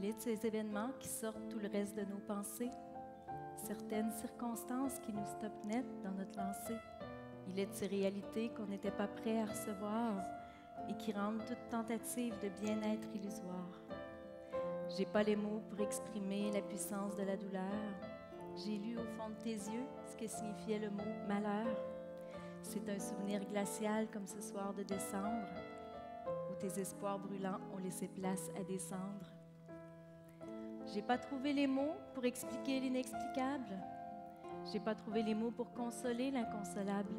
Il est de ces événements qui sortent tout le reste de nos pensées, certaines circonstances qui nous stoppent net dans notre lancée. Il est de ces réalités qu'on n'était pas prêt à recevoir et qui rendent toute tentative de bien-être illusoire. J'ai pas les mots pour exprimer la puissance de la douleur. J'ai lu au fond de tes yeux ce que signifiait le mot « malheur ». C'est un souvenir glacial comme ce soir de décembre où tes espoirs brûlants ont laissé place à des cendres. J'ai pas trouvé les mots pour expliquer l'inexplicable. J'ai pas trouvé les mots pour consoler l'inconsolable.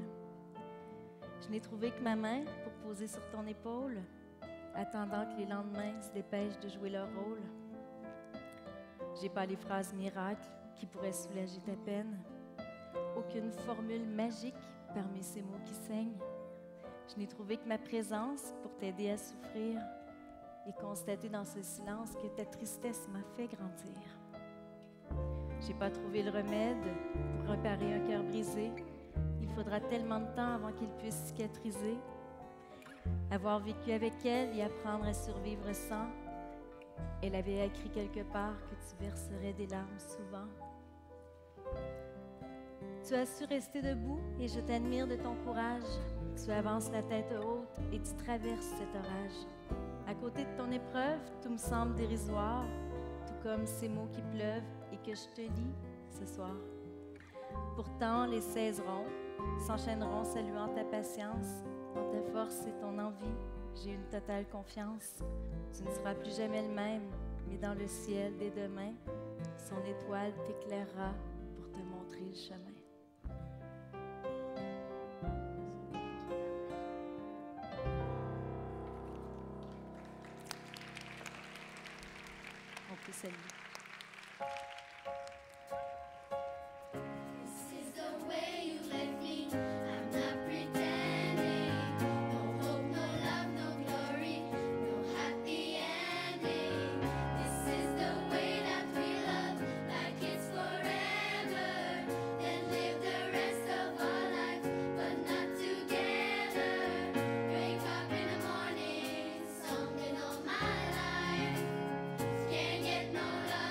Je n'ai trouvé que ma main pour poser sur ton épaule, attendant que les lendemains se dépêchent de jouer leur rôle. J'ai pas les phrases miracles qui pourraient soulager ta peine. Aucune formule magique parmi ces mots qui saignent. Je n'ai trouvé que ma présence pour t'aider à souffrir et constater dans ce silence que ta tristesse m'a fait grandir. J'ai pas trouvé le remède pour réparer un cœur brisé. Il faudra tellement de temps avant qu'il puisse cicatriser. Avoir vécu avec elle et apprendre à survivre sans. Elle avait écrit quelque part que tu verserais des larmes souvent. Tu as su rester debout et je t'admire de ton courage. Tu avances la tête haute et tu traverses cet orage. À côté de ton épreuve, tout me semble dérisoire, tout comme ces mots qui pleuvent et que je te lis ce soir. Pourtant, les 16 ronds s'enchaîneront saluant ta patience. En ta force et ton envie, j'ai une totale confiance. Tu ne seras plus jamais le même, mais dans le ciel dès demain, son étoile t'éclairera pour te montrer le chemin. On peut saluer. Can't get no love.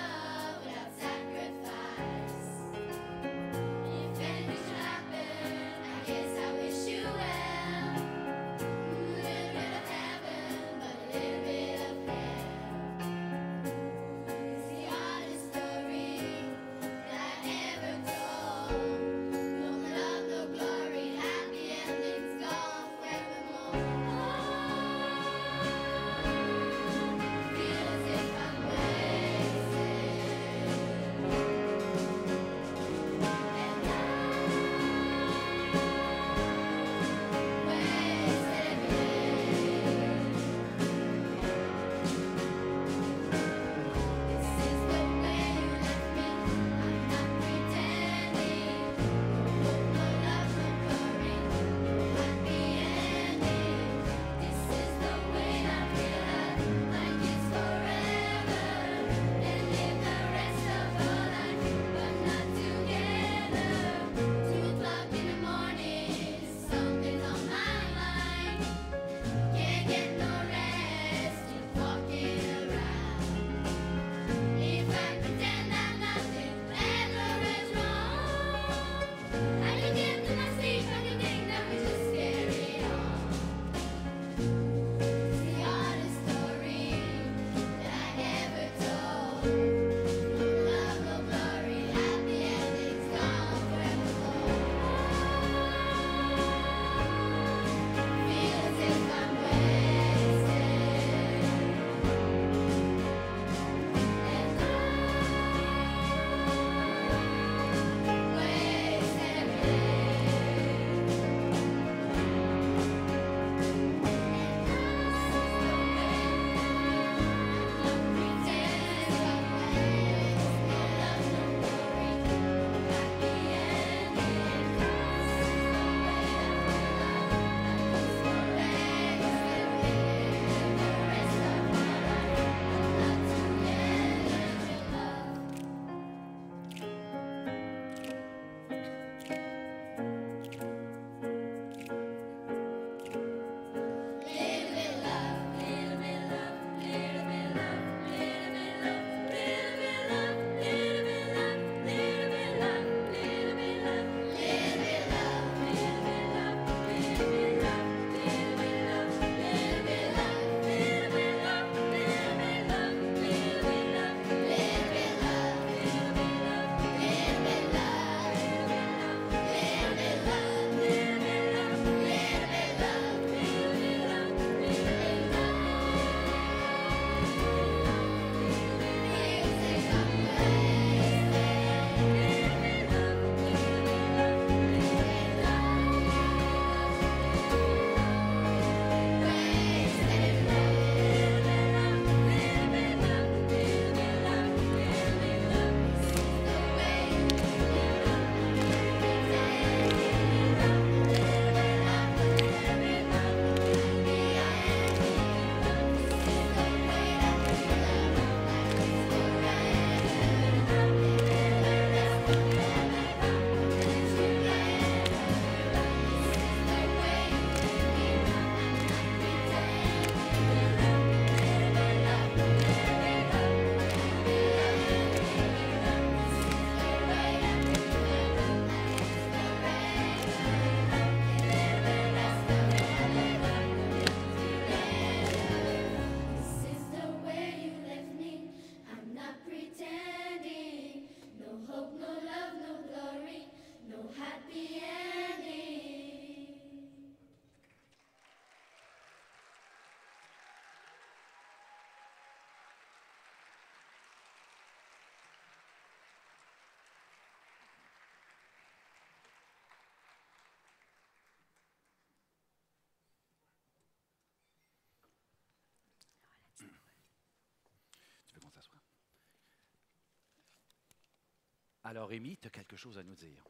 Alors, Rémi, tu as quelque chose à nous dire.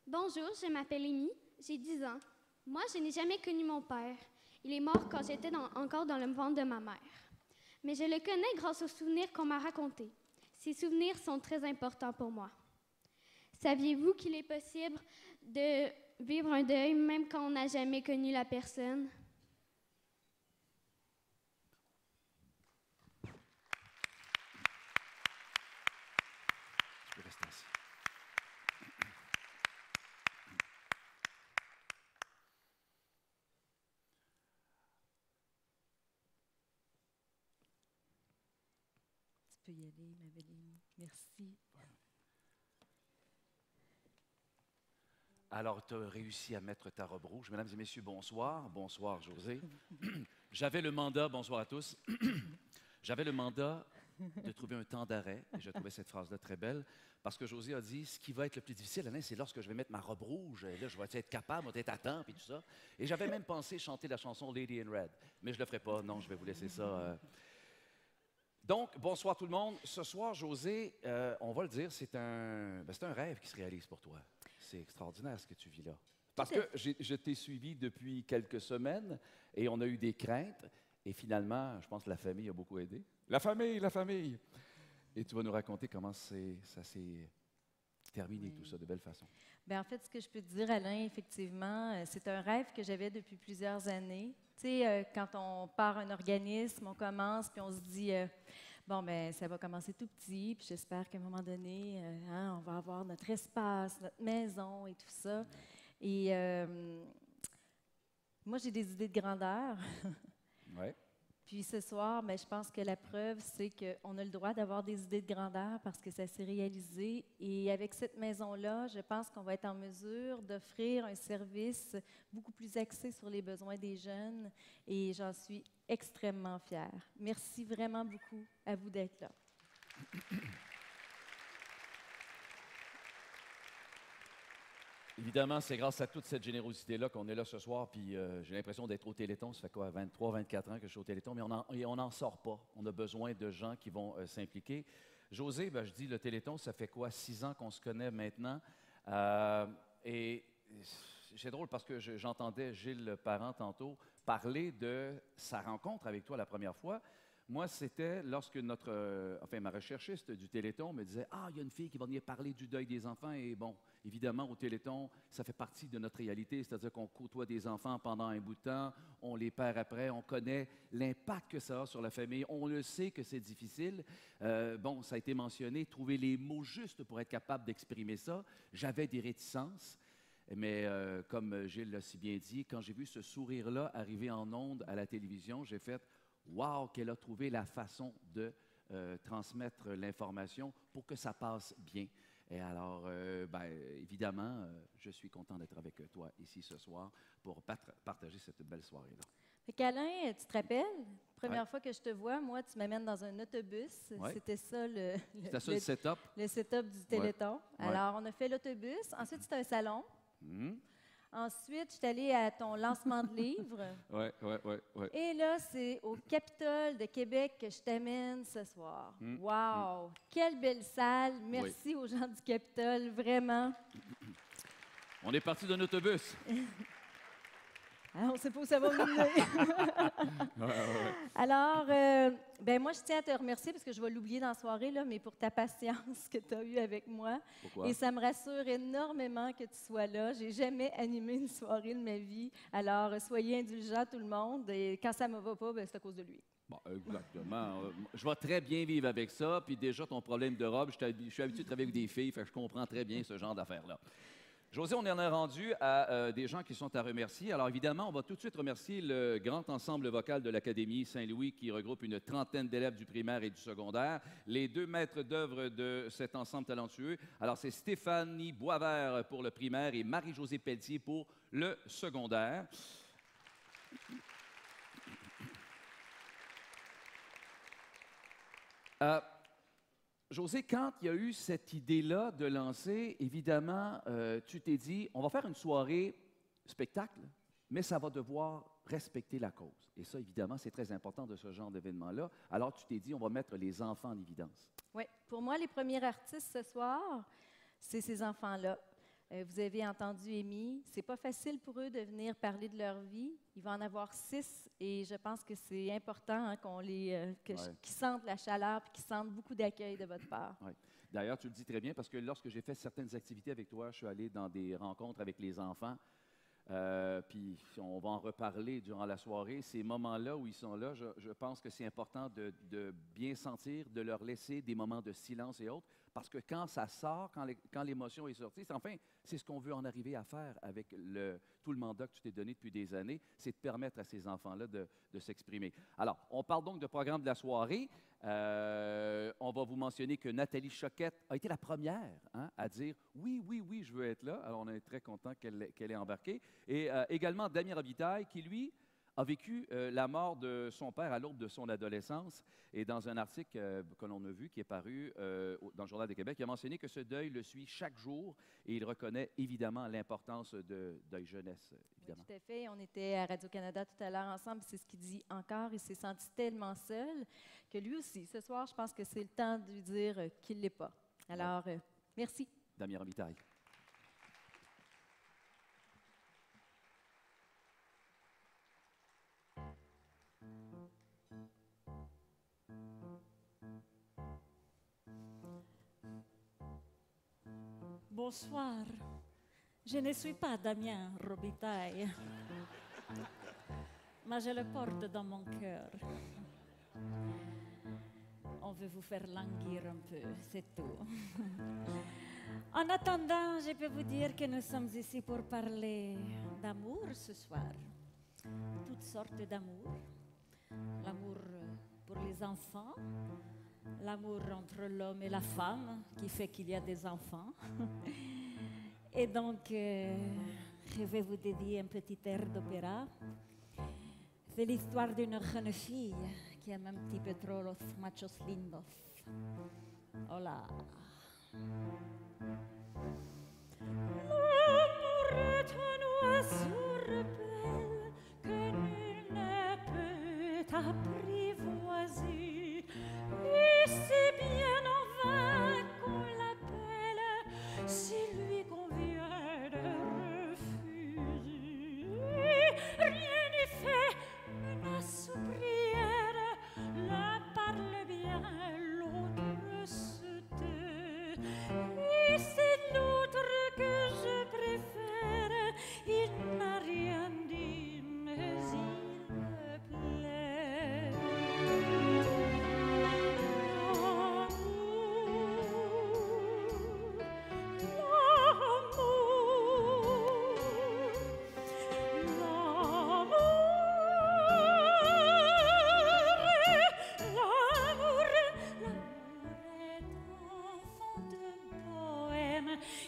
Bonjour, je m'appelle Amy, j'ai 10 ans. Moi, je n'ai jamais connu mon père. Il est mort quand j'étais encore dans le ventre de ma mère. Mais je le connais grâce aux souvenirs qu'on m'a racontés. Ces souvenirs sont très importants pour moi. Saviez-vous qu'il est possible de vivre un deuil même quand on n'a jamais connu la personne? Tu peux rester assis. Tu peux y aller, ma belle Amy. Merci. Alors, tu as réussi à mettre ta robe rouge. Mesdames et messieurs, bonsoir. Bonsoir, José. J'avais le mandat, bonsoir à tous. J'avais le mandat de trouver un temps d'arrêt. Et j'ai trouvé cette phrase-là très belle. Parce que José a dit, ce qui va être le plus difficile, Alain, c'est lorsque je vais mettre ma robe rouge. Et là, je vais être capable d'être à temps et tout ça. Et j'avais même pensé chanter la chanson Lady in Red. Mais je ne le ferai pas. Non, je vais vous laisser ça. Donc, bonsoir tout le monde. Ce soir, José, on va le dire, c'est un rêve qui se réalise pour toi. C'est extraordinaire ce que tu vis là. Parce que je t'ai suivi depuis quelques semaines et on a eu des craintes. Et finalement, je pense que la famille a beaucoup aidé. La famille, la famille! Et tu vas nous raconter comment ça s'est terminé, tout ça, de belle façon. Bien, en fait, ce que je peux te dire, Alain, effectivement, c'est un rêve que j'avais depuis plusieurs années. Tu sais, quand on part un organisme, on commence, puis on se dit, bon, ben ça va commencer tout petit, puis j'espère qu'à un moment donné, on va avoir notre espace, notre maison et tout ça. Et moi, j'ai des idées de grandeur. Ouais. Puis ce soir, ben, je pense que la preuve, c'est qu'on a le droit d'avoir des idées de grandeur parce que ça s'est réalisé. Et avec cette maison-là, je pense qu'on va être en mesure d'offrir un service beaucoup plus axé sur les besoins des jeunes. Et j'en suis extrêmement fière. Merci vraiment beaucoup à vous d'être là. Évidemment, c'est grâce à toute cette générosité-là qu'on est là ce soir. Puis j'ai l'impression d'être au Téléthon. Ça fait quoi, 23, 24 ans que je suis au Téléthon, mais on n'en sort pas. On a besoin de gens qui vont s'impliquer. José, ben, je dis le Téléthon, ça fait quoi, 6 ans qu'on se connaît maintenant. Et c'est drôle parce que j'entendais Gilles Parent tantôt parler de sa rencontre avec toi la première fois. Moi, c'était lorsque ma recherchiste du Téléthon me disait « Ah, il y a une fille qui va venir parler du deuil des enfants. » Et bon, évidemment, au Téléthon, ça fait partie de notre réalité, c'est-à-dire qu'on côtoie des enfants pendant un bout de temps, on les perd après, on connaît l'impact que ça a sur la famille, on le sait que c'est difficile. Bon, ça a été mentionné, trouver les mots justes pour être capable d'exprimer ça. J'avais des réticences. Mais comme Gilles l'a si bien dit, quand j'ai vu ce sourire-là arriver en ondes à la télévision, j'ai fait « Wow, qu'elle a trouvé la façon de transmettre l'information pour que ça passe bien. » Et alors, évidemment, je suis content d'être avec toi ici ce soir pour partager cette belle soirée-là. Fait qu'Alain, tu te rappelles, première fois que je te vois, moi, tu m'amènes dans un autobus. Ouais. C'était ça le setup. Le setup du Téléthon. Ouais. Alors, on a fait l'autobus. Ensuite, c'était un salon. Mmh. Ensuite, je suis allée à ton lancement de livre. Oui. Et là, c'est au Capitole de Québec que je t'amène ce soir. Wow! Quelle belle salle! Merci aux gens du Capitole, vraiment. On est parti d'un autobus. On ne sait pas où ça va mener. Alors, moi, je tiens à te remercier parce que je vais l'oublier dans la soirée, là, mais pour ta patience que tu as eue avec moi. Pourquoi? Et ça me rassure énormément que tu sois là. Je n'ai jamais animé une soirée de ma vie. Alors, soyez indulgents, tout le monde. Et quand ça ne me va pas, c'est à cause de lui. Bon, exactement. Je vais très bien vivre avec ça. Puis déjà, ton problème de robe, je suis habitué de travailler avec des filles, fait que je comprends très bien ce genre d'affaires-là. José, on en est rendu à des gens qui sont à remercier. Alors évidemment, on va tout de suite remercier le grand ensemble vocal de l'Académie Saint-Louis qui regroupe une trentaine d'élèves du primaire et du secondaire. Les deux maîtres d'œuvre de cet ensemble talentueux, alors c'est Stéphanie Boisvert pour le primaire et Marie-Josée Pelletier pour le secondaire. José, quand il y a eu cette idée-là de lancer, évidemment, tu t'es dit, on va faire une soirée spectacle, mais ça va devoir respecter la cause. Et ça, évidemment, c'est très important de ce genre d'événement-là. Alors, tu t'es dit, on va mettre les enfants en évidence. Oui, pour moi, les premiers artistes ce soir, c'est ces enfants-là. Vous avez entendu Amy, c'est pas facile pour eux de venir parler de leur vie. Il va en avoir 6 et je pense que c'est important qu'on qu'ils sentent la chaleur et qu'ils sentent beaucoup d'accueil de votre part. Ouais. D'ailleurs, tu le dis très bien parce que lorsque j'ai fait certaines activités avec toi, je suis allé dans des rencontres avec les enfants. Puis on va en reparler durant la soirée. Ces moments-là où ils sont là, je pense que c'est important de bien sentir, de leur laisser des moments de silence et autres, parce que quand ça sort, quand l'émotion est sortie, c'est ce qu'on veut en arriver à faire avec tout le mandat que tu t'es donné depuis des années, c'est de permettre à ces enfants-là de s'exprimer. Alors, on parle donc de programme de la soirée. On va vous mentionner que Nathalie Choquette a été la première à dire « Oui, oui, oui, je veux être là ». Alors, on est très content qu'elle ait embarqué. Et également Damien Robitaille, qui, lui, a vécu la mort de son père à l'aube de son adolescence. Et dans un article que l'on a vu, qui est paru dans le Journal de Québec, il a mentionné que ce deuil le suit chaque jour et il reconnaît évidemment l'importance de deuil jeunesse, évidemment. Oui, tout à fait. On était à Radio-Canada tout à l'heure ensemble. C'est ce qu'il dit encore. Il s'est senti tellement seul que lui aussi, ce soir, je pense que c'est le temps de lui dire qu'il ne l'est pas. Alors, merci. Damien Robitaille. Bonsoir. Je ne suis pas Damien Robitaille, mais je le porte dans mon cœur. On veut vous faire languir un peu, c'est tout. En attendant, je peux vous dire que nous sommes ici pour parler d'amour ce soir. Toutes sortes d'amour. L'amour pour les enfants, l'amour entre l'homme et la femme qui fait qu'il y a des enfants. Et donc, je vais vous dédier un petit air d'opéra. C'est l'histoire d'une jeune fille qui aime un petit peu trop los machos lindos. Hola. L'amour est un oiseau rebelle que nul ne peut apprivoiser. Et c'est bien en vain qu'on l'appelle, si lui convient de refuser. Rien n'est fait, menace ou prière, l'un parle bien, l'autre se tait. Et c'est l'autre que je préfère, il n'a rien dit, mais il me plaît.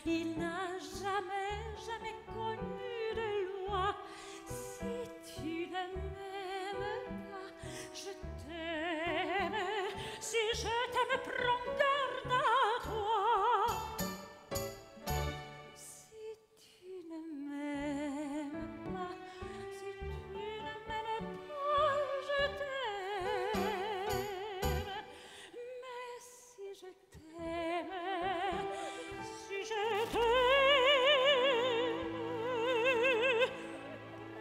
Il n'a jamais connu de loi. Si tu ne m'aimes pas, je t'aime. Si je t'aime, prends garde à toi. Si tu ne m'aimes pas, si tu ne m'aimes pas, je t'aime. Mais si je t'aime, si je t'aime,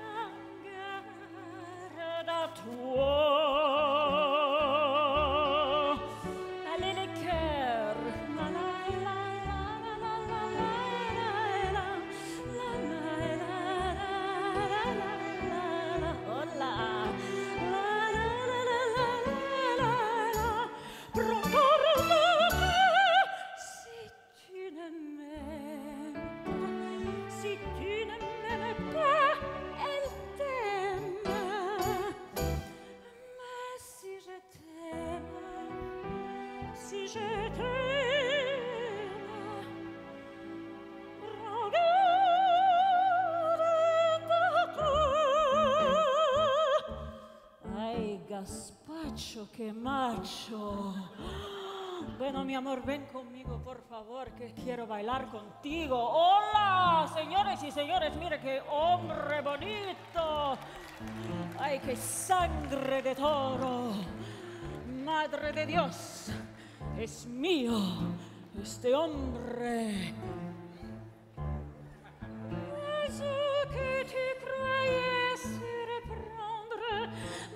prends garde à toi. Allez les cœurs. La la la la la la la la la la la. Oh là. La la la la la la la. Prends garde à toi. Si tu ne m'aimes pas, si tu ne m'aimes pas, elle t'aime. Mais si je t'aime, si je t'aime, prends garde à toi. Ay, gazpacho, que macho. Bueno, mi amor, ven conmigo, por favor, que quiero bailar contigo. Hola, señores y señores, mire qué hombre bonito. Ay, qué sangre de toro. Madre de Dios, es mío este hombre. Ce que tu croyais surprendre,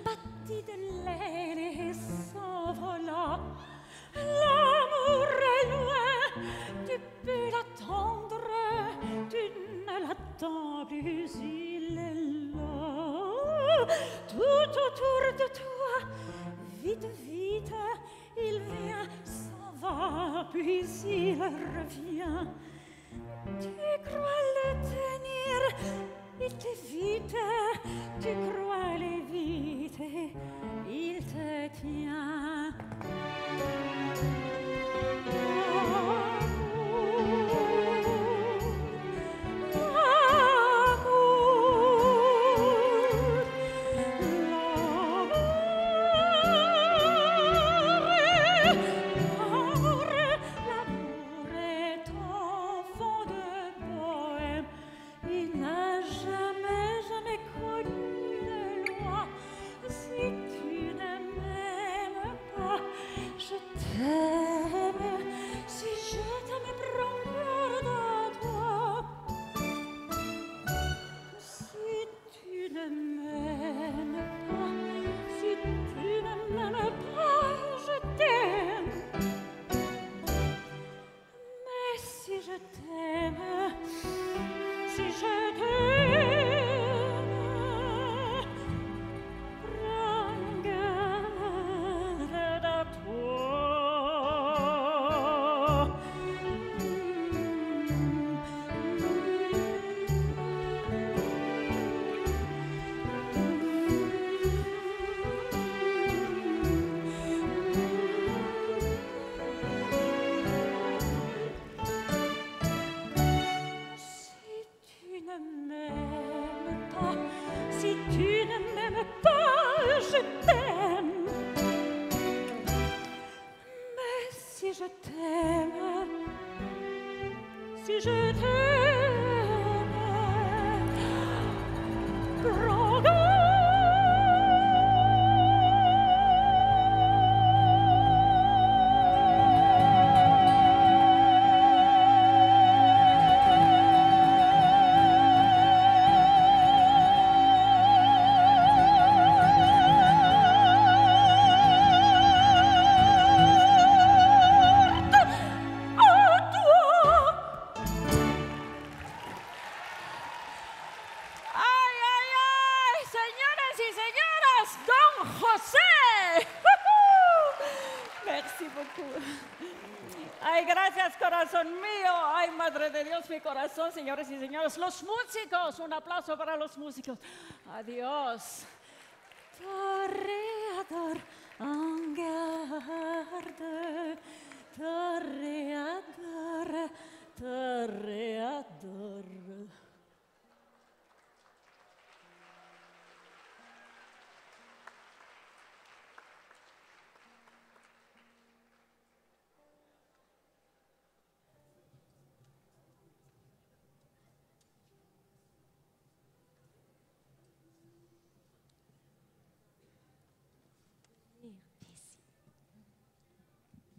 bâti de l'air et s'envola. L'amour est loin, tu peux l'attendre, tu ne l'attends plus, il est là. Tout autour de toi, vite, vite, il vient, s'en va, puis il revient. Tu crois le tenir, il t'évite, tu crois l'éviter, il te tient. Ay, gracias, corazón mío. Ay, Madre de Dios, mi corazón, señores y señores. Los músicos, un aplauso para los músicos. Adiós. Toreador, en garde, toreador, toreador.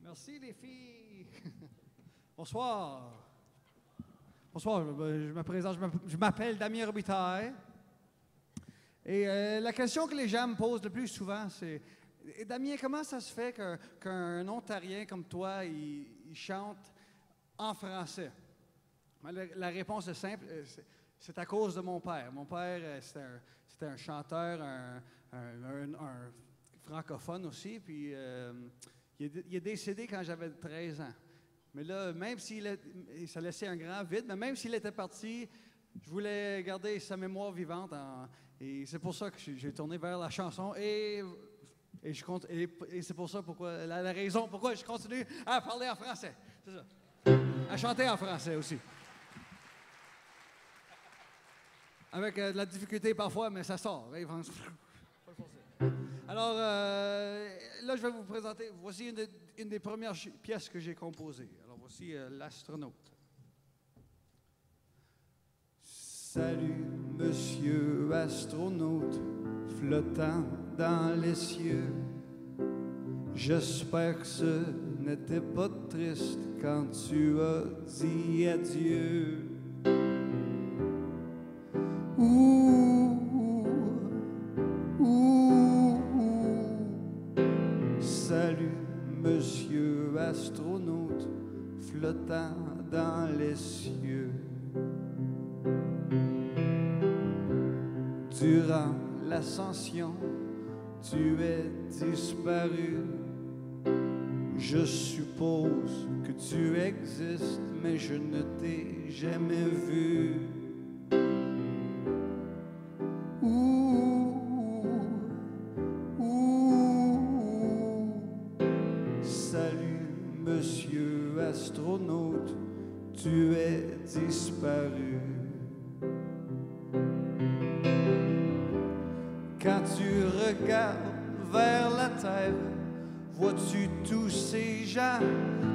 Merci les filles. Bonsoir. Bonsoir, je me présente, je m'appelle Damien Robitaille. Et la question que les gens me posent le plus souvent, c'est Damien, comment ça se fait qu'un Ontarien comme toi, il chante en français? La réponse est simple, c'est à cause de mon père. Mon père, c'était un chanteur, un francophone aussi, puis il est décédé quand j'avais 13 ans. Mais là, même ça laissait un grand vide, mais même s'il était parti, je voulais garder sa mémoire vivante. Et c'est pour ça que j'ai tourné vers la chanson. Et c'est pour ça la raison pourquoi je continue à parler en français. C'est ça. À chanter en français aussi. Avec de la difficulté parfois, mais ça sort. Alors, là, je vais vous présenter, voici une des premières pièces que j'ai composées. Alors, voici l'astronaute. Salut, monsieur astronaute, flottant dans les cieux. J'espère que ce n'était pas triste quand tu as dit adieu. Salut, monsieur astronaute, flottant dans les cieux. Durant l'ascension, tu es disparu. Je suppose que tu existes, mais je ne t'ai jamais vu. Salut, monsieur astronaute, tu es disparu. Quand tu regardes vers la terre, vois-tu tous ces gens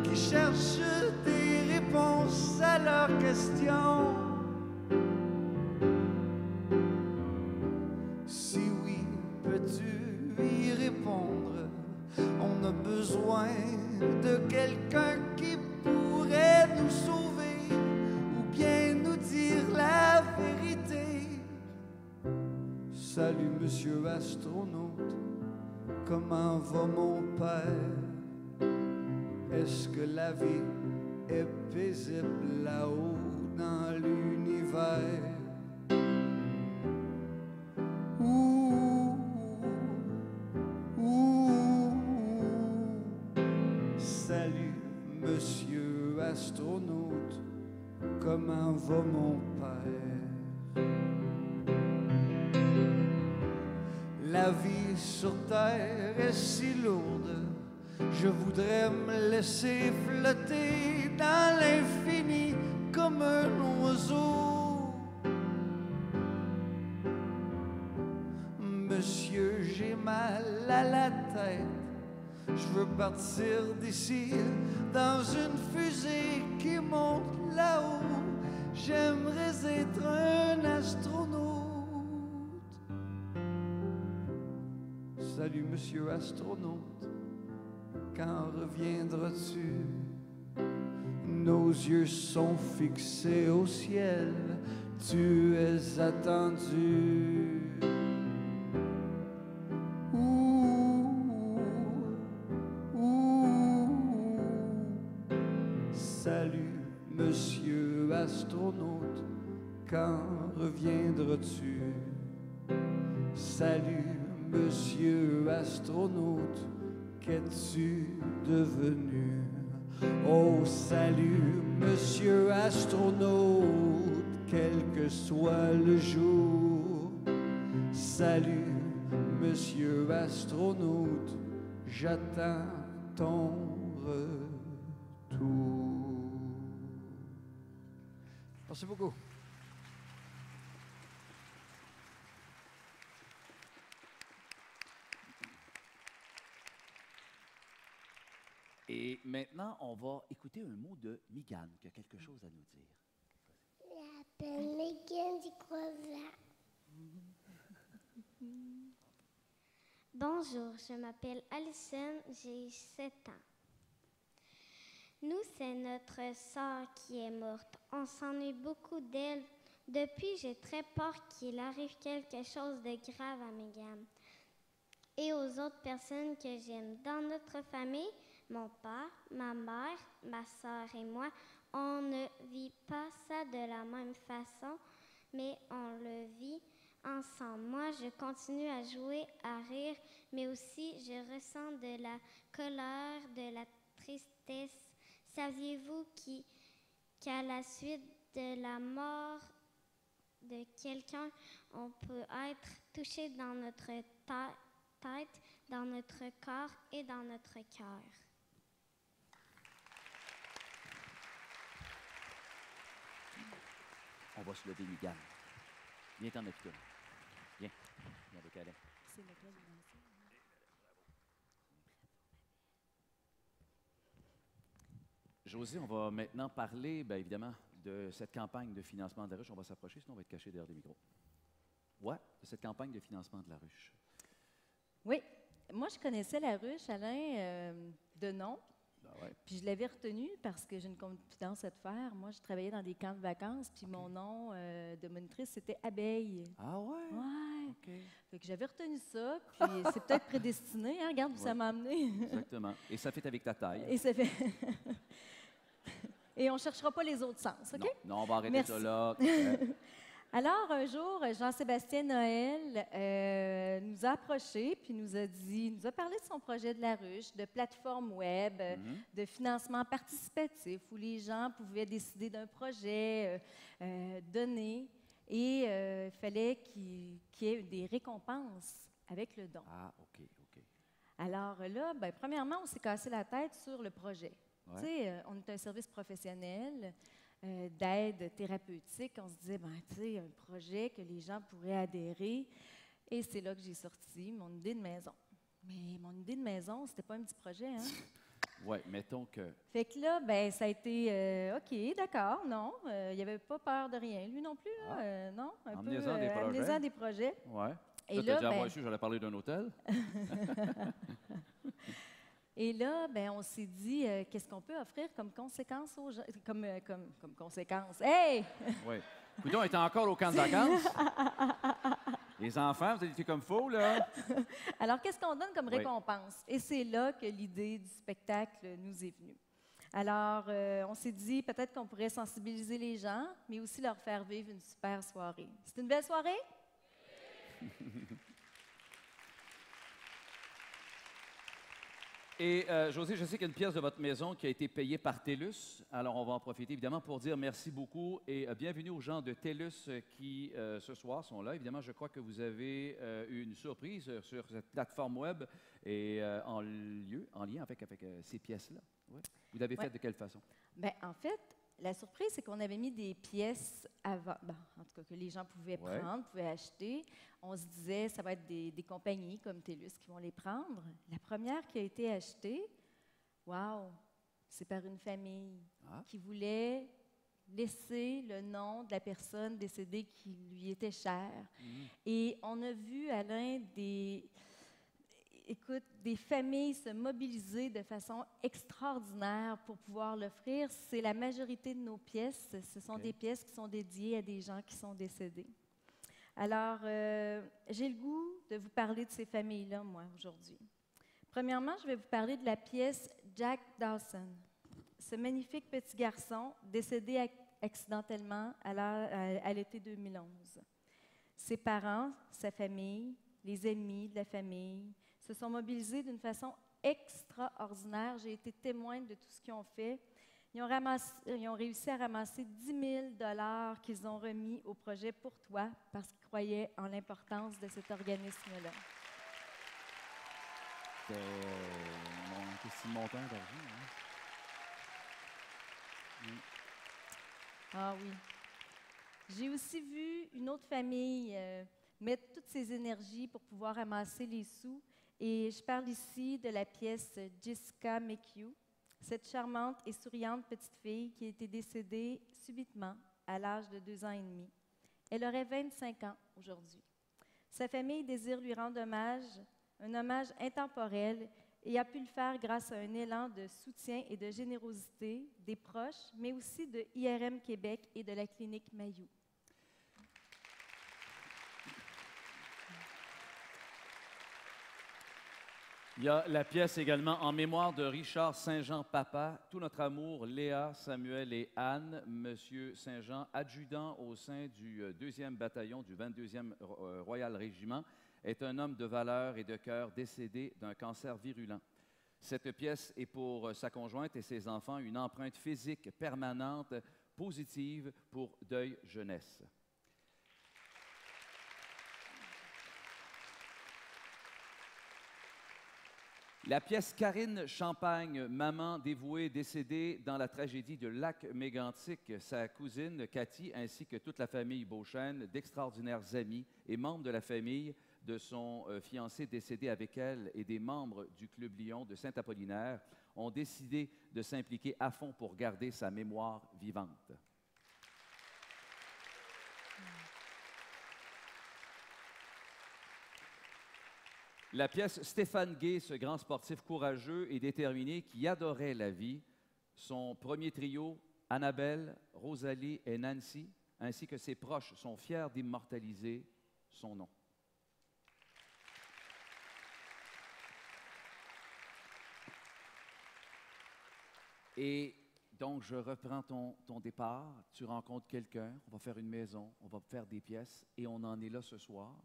qui cherchent des réponses à leurs questions? Si oui, peux-tu y répondre? On a besoin de quelqu'un qui pourrait nous sauver ou bien nous dire la vérité. Salut, monsieur astronaute, comment va mon père? Est-ce que la vie est paisible là-haut dans l'univers? Salut, monsieur astronaute, comment va mon père? La vie sur terre est si lourde, je voudrais me laisser flotter dans l'infini comme un oiseau. Monsieur, j'ai mal à la tête, je veux partir d'ici dans une fusée qui monte là-haut. J'aimerais être un astronaute. Salut, monsieur astronaute, quand reviendras-tu? Nos yeux sont fixés au ciel, tu es attendu. Salut, monsieur astronaute, quand reviendras-tu? Salut, monsieur astronaute, qu'es-tu devenu? Oh, salut, monsieur astronaute, quel que soit le jour. Salut, monsieur astronaute, j'attends ton retour. Merci beaucoup. Et maintenant, on va écouter un mot de Mégane, qui a quelque chose à nous dire. Je m'appelle Mégane du Croisat. Bonjour, je m'appelle Alison, j'ai 7 ans. Nous, c'est notre sœur qui est morte. On s'ennuie beaucoup d'elle. Depuis, j'ai très peur qu'il arrive quelque chose de grave à Mégane et aux autres personnes que j'aime. Dans notre famille, mon père, ma mère, ma sœur et moi, on ne vit pas ça de la même façon, mais on le vit ensemble. Moi, je continue à jouer, à rire, mais aussi je ressens de la colère, de la tristesse. Saviez-vous qu'à la suite de la mort de quelqu'un, on peut être touché dans notre tête, dans notre corps et dans notre cœur? On va se lever, Mégane. Viens t'en occuper. Viens. Viens avec Alain. C'est lequel, Vincent? José, on va maintenant parler, bien évidemment, de cette campagne de financement de la ruche. On va s'approcher, sinon on va être caché derrière des micros. ouais, de cette campagne de financement de la ruche. Oui, moi, je connaissais la ruche, Alain, de nom. Ben ouais. Puis je l'avais retenu parce que j'ai une confidence à te faire. Moi, je travaillais dans des camps de vacances, puis mon nom de monitrice, c'était Abeille. Ah ouais? Ouais. OK. Fait que j'avais retenu ça, puis c'est peut-être prédestiné, hein? Regarde où ça Ouais. m'a amené. Exactement. Et ça fait avec ta taille. Et ça fait... Et on ne cherchera pas les autres sens, OK? Non, non, on va arrêter Merci. ça là. Alors, un jour, Jean-Sébastien Noël nous a approchés puis nous a parlé de son projet de la ruche, de plateforme web, de financement participatif où les gens pouvaient décider d'un projet, donner, et il fallait qu'il y ait des récompenses avec le don. Ah, OK, OK. Alors là, ben, premièrement, on s'est cassé la tête sur le projet. Ouais. Tu sais, on est un service professionnel d'aide thérapeutique. On se disait, ben, tu sais, un projet que les gens pourraient adhérer. Et c'est là que j'ai sorti mon idée de maison. Mais mon idée de maison, c'était pas un petit projet, hein? Oui, mettons que. Fait que là, ben, ça a été OK, d'accord, non. Il n'y avait pas peur de rien. Lui non plus, là, non. Un peu, Emmenez-en des projets. amenez-en des projets. Ouais. Et Là, là, t'as dit, ah, ben- moi aussi, j'allais parler d'un hôtel. Et là, ben, on s'est dit, qu'est-ce qu'on peut offrir comme conséquence aux gens? Comme conséquence. Hey! Oui. Coudon était encore au camp de vacances. Les enfants, vous avez été comme faux, là. Alors, qu'est-ce qu'on donne comme Oui. récompense? Et c'est là que l'idée du spectacle nous est venue. Alors, on s'est dit peut-être qu'on pourrait sensibiliser les gens, mais aussi leur faire vivre une super soirée. C'est une belle soirée? Et José, je sais qu'il y a une pièce de votre maison qui a été payée par TELUS. Alors, on va en profiter évidemment pour dire merci beaucoup et bienvenue aux gens de TELUS qui, ce soir, sont là. Évidemment, je crois que vous avez eu une surprise sur cette plateforme web et en lien avec ces pièces-là. Ouais. Vous l'avez fait de quelle façon? Bien, en fait, la surprise, c'est qu'on avait mis des pièces avant, en tout cas, que les gens pouvaient prendre, pouvaient acheter. On se disait, ça va être des compagnies comme TELUS qui vont les prendre. La première qui a été achetée, wow, c'est par une famille qui voulait laisser le nom de la personne décédée qui lui était chère. Et on a vu, Alain, des familles se mobiliser de façon extraordinaire pour pouvoir l'offrir. C'est la majorité de nos pièces. Ce sont des pièces qui sont dédiées à des gens qui sont décédés. Alors, j'ai le goût de vous parler de ces familles-là, moi, aujourd'hui. Premièrement, je vais vous parler de la pièce Jack Dawson. Ce magnifique petit garçon décédé accidentellement à l'été 2011. Ses parents, sa famille, les amis de la famille se sont mobilisés d'une façon extraordinaire. J'ai été témoin de tout ce qu'ils ont fait. Ils ont réussi à ramasser 10 000 $ qu'ils ont remis au projet Pour toi parce qu'ils croyaient en l'importance de cet organisme-là. C'était un montant d'argent. Hein? Ah oui. J'ai aussi vu une autre famille mettre toutes ses énergies pour pouvoir ramasser les sous. Et je parle ici de la pièce Jessica McHugh, cette charmante et souriante petite fille qui a été décédée subitement à l'âge de 2 ans et demi. Elle aurait 25 ans aujourd'hui. Sa famille désire lui rendre hommage, un hommage intemporel, et a pu le faire grâce à un élan de soutien et de générosité des proches, mais aussi de IRM Québec et de la clinique Mayou. Il y a la pièce également en mémoire de Richard Saint-Jean Papa, tout notre amour, Léa, Samuel et Anne. Monsieur Saint-Jean, adjudant au sein du 2e bataillon du 22e Royal Régiment, est un homme de valeur et de cœur décédé d'un cancer virulent. Cette pièce est pour sa conjointe et ses enfants une empreinte physique permanente, positive pour Deuil Jeunesse. La pièce Karine Champagne, maman dévouée décédée dans la tragédie de Lac-Mégantic, sa cousine Cathy ainsi que toute la famille Beauchesne, d'extraordinaires amis et membres de la famille de son fiancé décédé avec elle et des membres du Club Lion de Saint-Apollinaire ont décidé de s'impliquer à fond pour garder sa mémoire vivante. La pièce Stéphane Gay, ce grand sportif courageux et déterminé qui adorait la vie. Son premier trio, Annabelle, Rosalie et Nancy, ainsi que ses proches, sont fiers d'immortaliser son nom. Et donc, je reprends ton départ. Tu rencontres quelqu'un, on va faire une maison, on va faire des pièces, et on en est là ce soir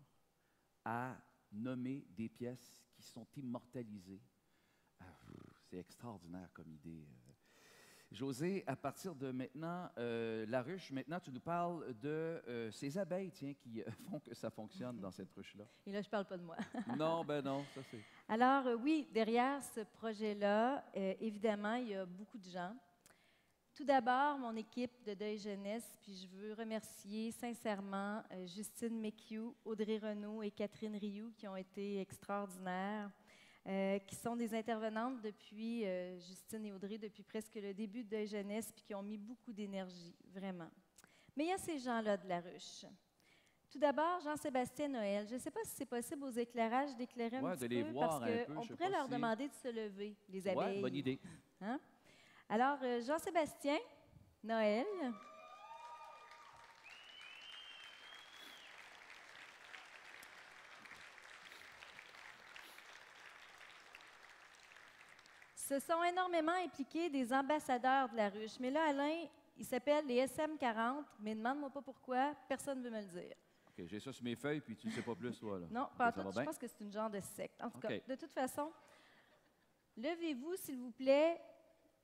à nommer des pièces qui sont immortalisées. C'est extraordinaire comme idée. José, à partir de maintenant, la ruche, maintenant, tu nous parles de ces abeilles, tiens, qui font que ça fonctionne dans cette ruche-là. Et là, je ne parle pas de moi. Non, ben non, ça c'est... Alors, oui, derrière ce projet-là, évidemment, il y a beaucoup de gens. Tout d'abord, mon équipe de Deuil Jeunesse, puis je veux remercier sincèrement Justine McHugh, Audrey Renaud et Catherine Rioux, qui ont été extraordinaires, qui sont des intervenantes depuis, Justine et Audrey, depuis presque le début de Deuil Jeunesse, puis qui ont mis beaucoup d'énergie, vraiment. Mais il y a ces gens-là de la ruche. Tout d'abord, Jean-Sébastien Noël. Je ne sais pas si c'est possible aux éclairages d'éclairer un petit de les peu, voir parce un peu, qu'on je sais pourrait pas leur si- demander de se lever, les abeilles. Ouais, bonne idée. Hein? Alors, Jean-Sébastien Noël. Se sont énormément impliqués des ambassadeurs de la ruche. Mais là, Alain, il s'appelle les SM40, mais demande-moi pas pourquoi, personne ne veut me le dire. OK, j'ai ça sur mes feuilles, puis tu ne sais pas plus, toi, là. Non, pas ça tout. va Je bien? pense que c'est une genre de secte. En tout OK. cas, de toute façon, levez-vous, s'il vous plaît,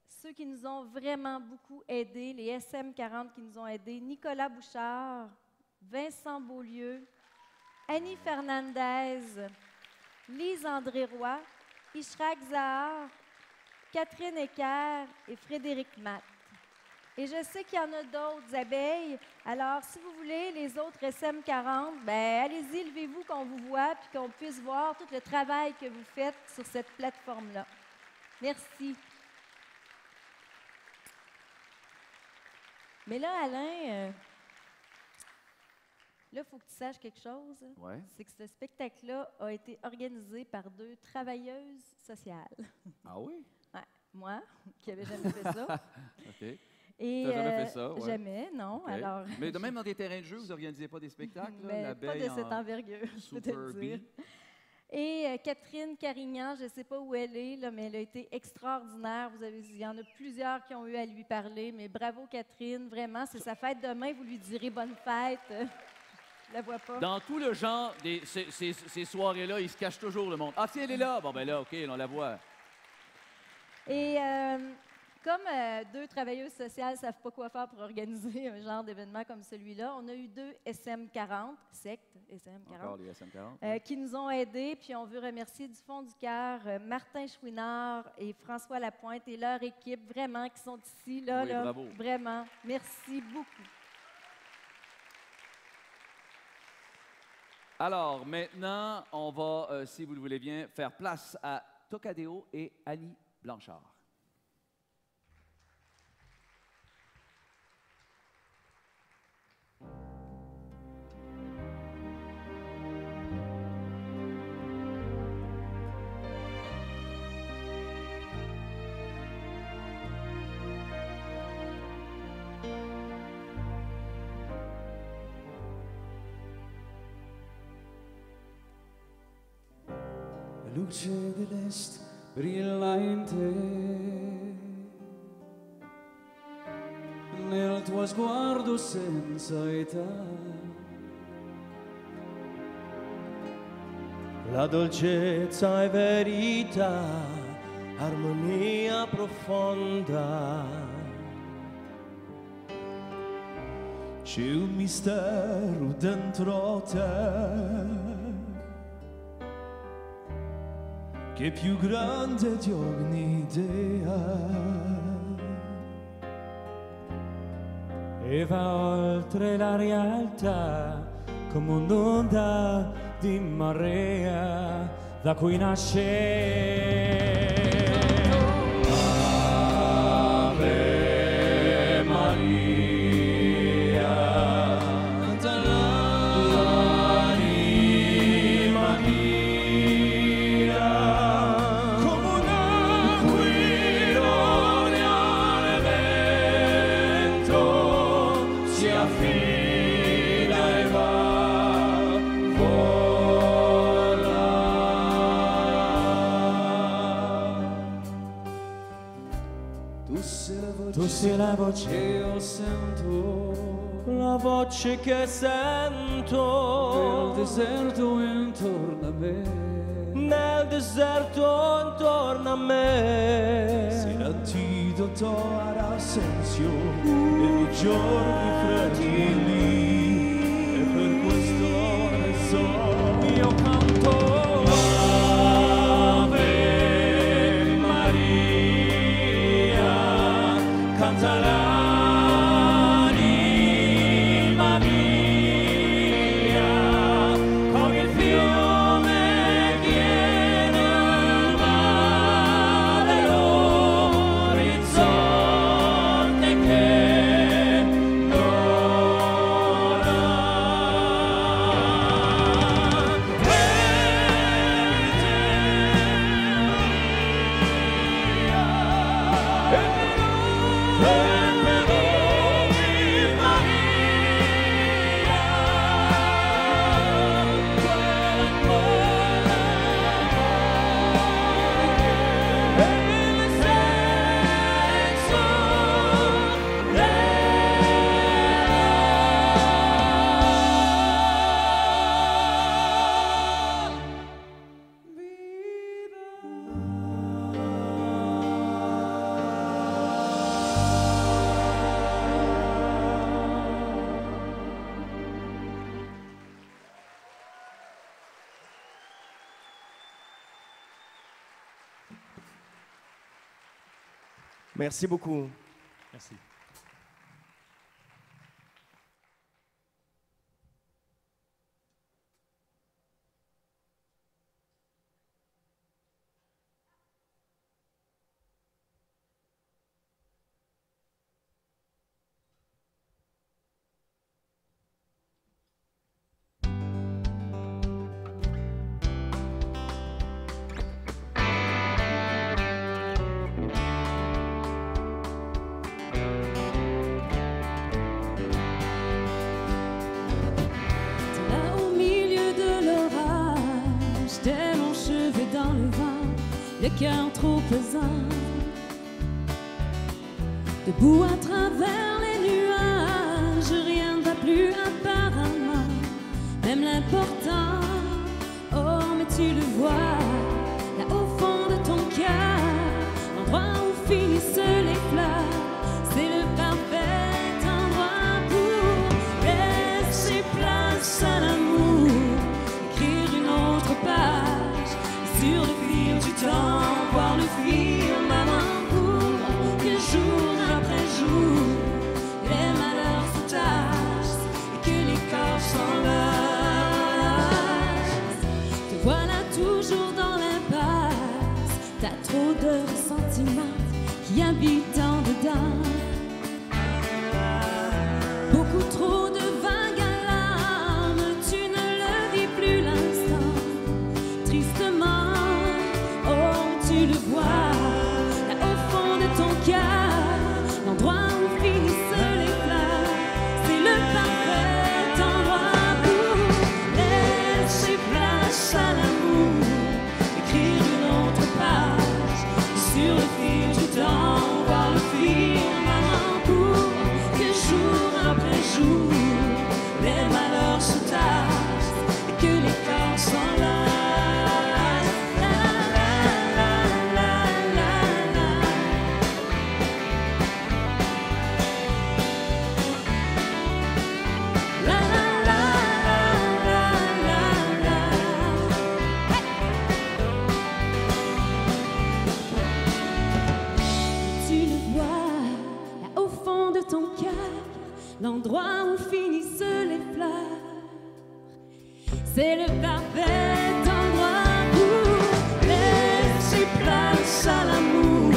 ceux qui nous ont vraiment beaucoup aidés, les SM40 qui nous ont aidés, Nicolas Bouchard, Vincent Beaulieu, Annie Fernandez, Lise André Roy, Ishraq Zahar, Catherine Ecker et Frédéric Matt. Et je sais qu'il y en a d'autres abeilles. Alors, si vous voulez, les autres SM40, ben allez-y, levez-vous qu'on vous voit puis qu'on puisse voir tout le travail que vous faites sur cette plateforme-là. Merci. Mais là, Alain, là, il faut que tu saches quelque chose. Ouais. C'est que ce spectacle-là a été organisé par 2 travailleuses sociales. Ah oui? Ouais, moi, qui n'avais jamais fait ça. OK. Et T'as jamais fait ça, ouais. Jamais, non. OK. Alors, Mais même dans des terrains de jeu, vous n'organisez pas des spectacles, là? mais pas L'abeille de cette en envergure, je peux te Super le dire. bee. Et Catherine Carignan, je ne sais pas où elle est, là, mais elle a été extraordinaire. Il y en a plusieurs qui ont eu à lui parler, mais bravo Catherine, vraiment, c'est sa fête demain, vous lui direz bonne fête. Je la vois pas. Dans tout le genre, ces soirées-là, il se cache toujours le monde. Ah, tiens, elle est là! Bon, ben là, OK, on la voit. Et comme 2 travailleuses sociales ne savent pas quoi faire pour organiser un genre d'événement comme celui-là, on a eu 2 SM40, sectes SM40, Encore les SM40. qui nous ont aidés. Puis on veut remercier du fond du cœur Martin Chouinard et François Lapointe et leur équipe, vraiment, qui sont ici. Là, Oui, là, bravo. Vraiment, merci beaucoup. Alors, maintenant, on va, si vous le voulez bien, faire place à Tocadéo et Annie Blanchard. La luce dell'est brillante nel tuo sguardo senza età, la dolcezza è verità, armonia profonda, c'è un mistero dentro te che è più grande di ogni idea e va oltre la realtà come un'onda di marea da cui nasce Ave Maria, dall'anima mia. Tu sei la voce che io sento la voce che sento nel deserto intorno a me. Nel deserto intorno a me. Sei l'antidoto all'assenzio nei giorni fragili. E per questo adesso io canto Ave Maria, canta l'anima mia, con il fiume viene il mare, l'orizzonte che non ha. Merci beaucoup. Merci. Le cœur trop pesant, debout à travers les nuages, rien ne va plus apparemment, même l'important. Oh, mais tu le vois, là au fond de ton cœur, l'endroit où finissent les fleurs, c'est le parfait endroit pour laisser place à l'amour, écrire une autre page sur le fil du temps, voir le film avant court, que jour après jour, les malheurs se tassent et que les corps s'enlacent. Te voilà toujours dans l'impasse, t'as trop de ressentiments qui habitent en dedans. Beaucoup trop de vagues à l'âme, tu ne le vis plus l'instant. Tristement, tu le vois, là au fond de ton cœur, l'endroit où finissent les fleurs, c'est le parfait endroit pour laisser place à l'amour, écrire une autre page sur le fil du temps, voir le film avant court, que jour après jour, les malheurs se tassent et que les corps s'enlacent. L'endroit où finissent les fleurs, c'est le parfait endroit pour laisser place à l'amour,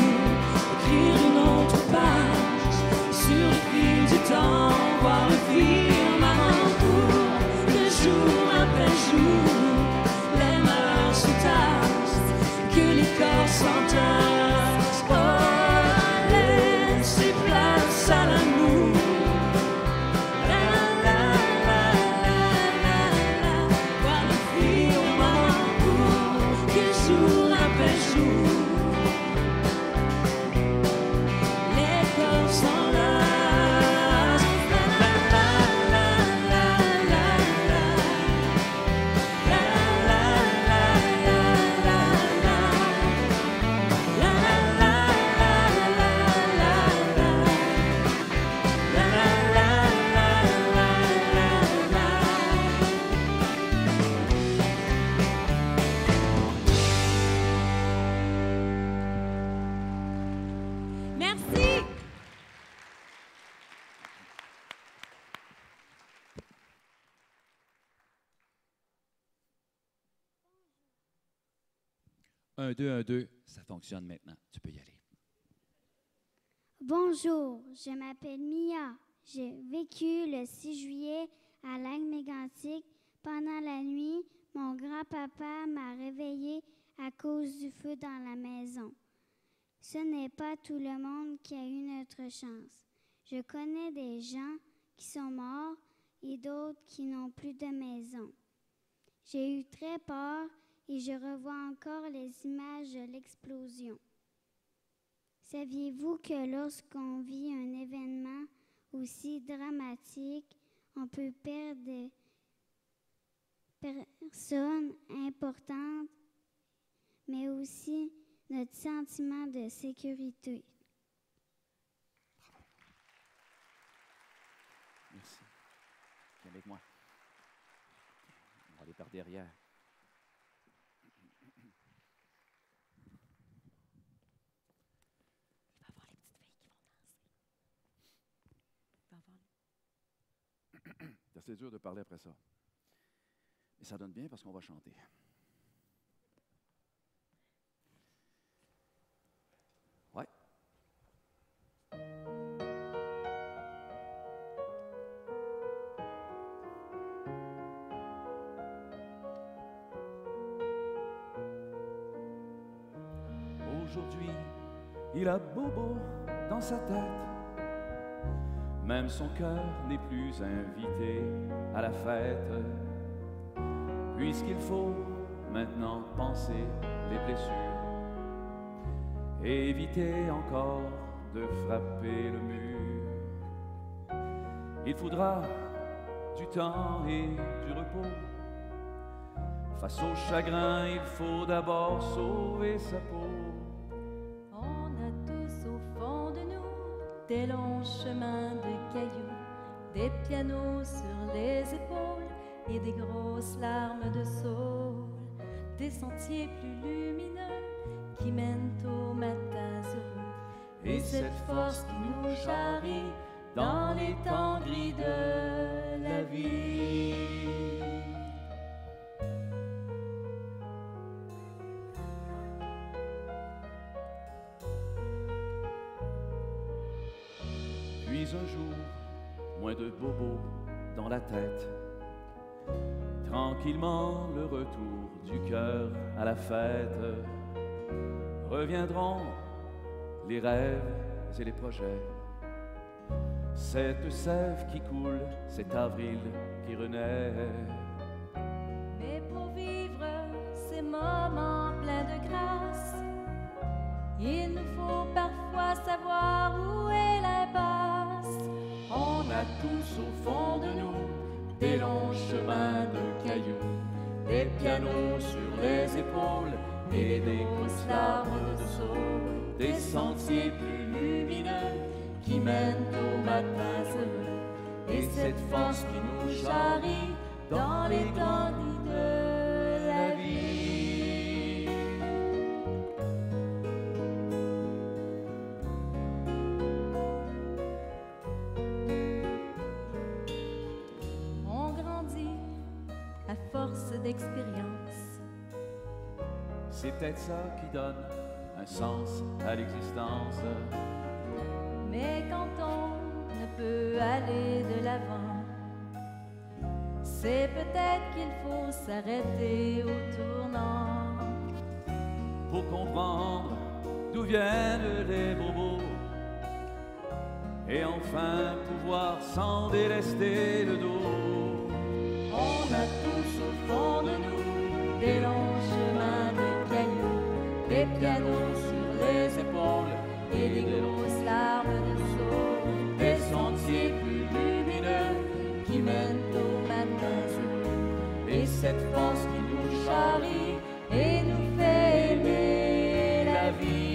écrire une autre page sur le fil du temps, voir le film avant court, que jour après jour, les malheurs se tassent, que les corps s'entassent. Oh, laisser place à l'amour. Les corps 1, 2, 1, 2, ça fonctionne maintenant. Tu peux y aller. Bonjour, je m'appelle Mia. J'ai vécu le 6 juillet à Lac-Mégantic. Pendant la nuit, mon grand-papa m'a réveillée à cause du feu dans la maison. Ce n'est pas tout le monde qui a eu notre chance. Je connais des gens qui sont morts et d'autres qui n'ont plus de maison. J'ai eu très peur et je revois encore les images de l'explosion. Saviez-vous que lorsqu'on vit un événement aussi dramatique, on peut perdre des personnes importantes, mais aussi notre sentiment de sécurité? Merci. Viens avec moi. On va aller par derrière. C'est assez dur de parler après ça. Mais ça donne bien parce qu'on va chanter. Ouais. Aujourd'hui, il a bobo dans sa tête. Même son cœur n'est plus invité à la fête, puisqu'il faut maintenant penser les blessures et éviter encore de frapper le mur. Il faudra du temps et du repos. Face au chagrin, il faut d'abord sauver sa peau. On a tous au fond de nous des longs chemins de cailloux, des pianos sur les épaules et des grosses larmes de saule, des sentiers plus lumineux qui mènent aux matins heureux, et cette force qui nous charrie dans les temps gris de la vie. Puis un jour, moins de bobos dans la tête, tranquillement le retour du cœur à la fête. Reviendront les rêves et les projets, cette sève qui coule, cet avril qui renaît. Mais pour vivre ces moments pleins de grâce, il nous faut parfois savoir où est l'impasse. On a tous au fond de nous des longs chemins de cailloux, des pianos sur les épaules et des grosses larmes de saule, des sentiers plus lumineux qui mènent aux matins heureux, et cette force qui nous charrie dans les temps de la vie. On grandit à force d'expérience. C'est peut-être ça qui donne un sens à l'existence. Mais quand on ne peut aller de l'avant, c'est peut-être qu'il faut s'arrêter au tournant. Pour comprendre d'où viennent les bobos et enfin pouvoir s'en délester le dos. On a tous au fond de nous des longs chemins de cailloux, des pianos sur les épaules et des grosses larmes de saule, des sentiers plus lumineux qui mènent aux matins heureux, et cette force qui nous charrie et nous fait aimer la vie.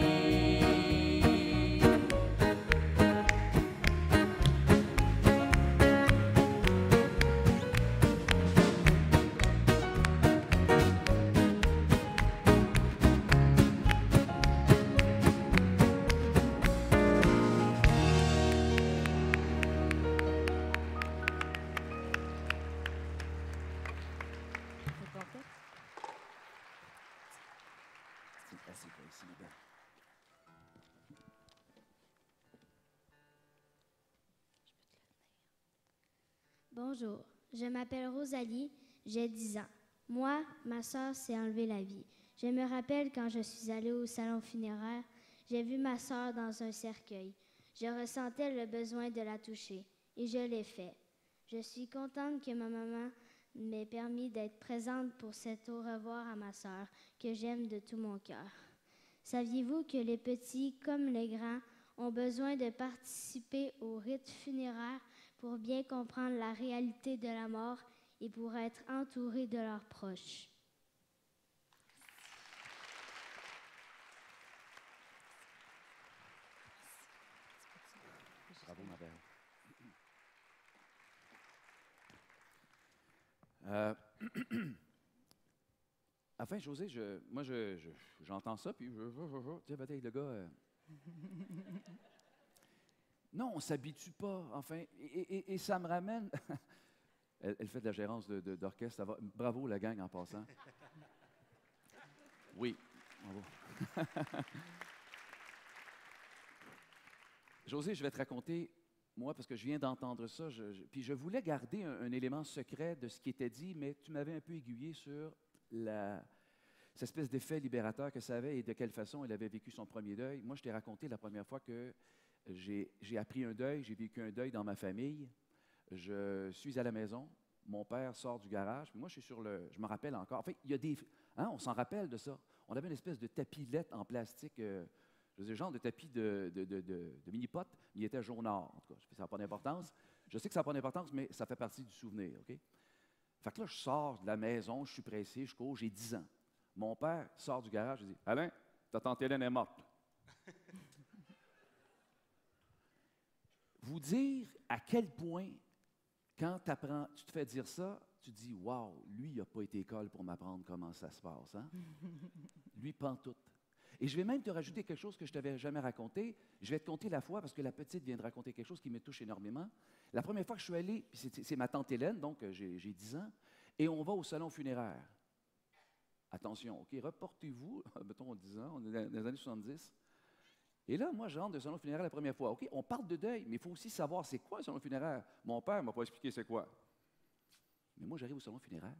ici, ma belle. Bonjour, je m'appelle Rosalie, j'ai 10 ans. Moi, ma sœur s'est enlevée la vie. Je me rappelle quand je suis allée au salon funéraire, j'ai vu ma sœur dans un cercueil. Je ressentais le besoin de la toucher et je l'ai fait. Je suis contente que ma maman m'ait permis d'être présente pour cet au revoir à ma sœur que j'aime de tout mon cœur. Saviez-vous que les petits comme les grands ont besoin de participer au rite funéraire pour bien comprendre la réalité de la mort et pour être entourés de leurs proches? Bravo, ma belle. Enfin, José, j'entends ça, puis tiens, peut-être le gars... Non, on ne s'habitue pas, enfin, et ça me ramène... elle fait de la gérance d'orchestre, bravo la gang en passant. Oui, bravo. José, je vais te raconter, moi, parce que je viens d'entendre ça, puis je voulais garder un élément secret de ce qui était dit, mais tu m'avais un peu aiguillé sur cette espèce d'effet libérateur que ça avait et de quelle façon elle avait vécu son premier deuil. Moi, je t'ai raconté la première fois que j'ai appris un deuil, j'ai vécu un deuil dans ma famille. Je suis à la maison, mon père sort du garage, puis moi, je suis je me rappelle encore. En fait, il y a des... Hein, on s'en rappelle de ça. On avait une espèce de tapis lettre en plastique, je veux dire, genre de tapis de mini-pot, mais il était jaunard, en tout cas. Ça n'a pas d'importance. Je sais que ça n'a pas d'importance, mais ça fait partie du souvenir, OK? Fait que là, je sors de la maison, je suis pressé, je cours, j'ai 10 ans. Mon père sort du garage, je dis « Alain, ta tante Hélène est morte. » Vous dire à quel point, quand tu te fais dire ça, tu te dis « Wow, lui, il n'a pas été école pour m'apprendre comment ça se passe. Hein? » Lui, pantoute. Et je vais même te rajouter quelque chose que je ne t'avais jamais raconté. Je vais te conter la fois, parce que la petite vient de raconter quelque chose qui me touche énormément. La première fois que je suis allé, c'est ma tante Hélène, donc j'ai 10 ans, et on va au salon funéraire. Attention, OK, reportez-vous, mettons 10 ans, on est dans les années 70. Et là, moi, je rentre dans le salon funéraire la première fois. OK, on parle de deuil, mais il faut aussi savoir c'est quoi le salon funéraire. Mon père ne m'a pas expliqué c'est quoi. Mais moi, j'arrive au salon funéraire.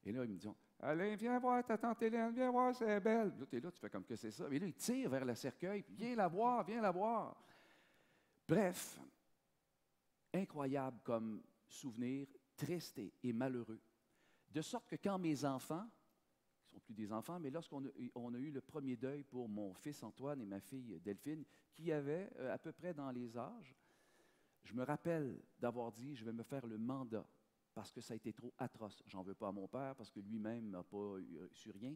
Et là, ils me disent « Alain, viens voir ta tante Hélène, viens voir, c'est belle. » Là, tu es là, tu fais comme que c'est ça. Et là, ils tirent vers le cercueil, puis viens la voir, viens la voir. Bref, incroyable comme souvenir, triste et malheureux. De sorte que quand mes enfants, qui ne sont plus des enfants, mais lorsqu'on a eu le premier deuil pour mon fils Antoine et ma fille Delphine, qui avaient à peu près dans les âges, je me rappelle d'avoir dit « Je vais me faire le mandat. » Parce que ça a été trop atroce. J'en veux pas à mon père, parce que lui-même n'a pas su rien.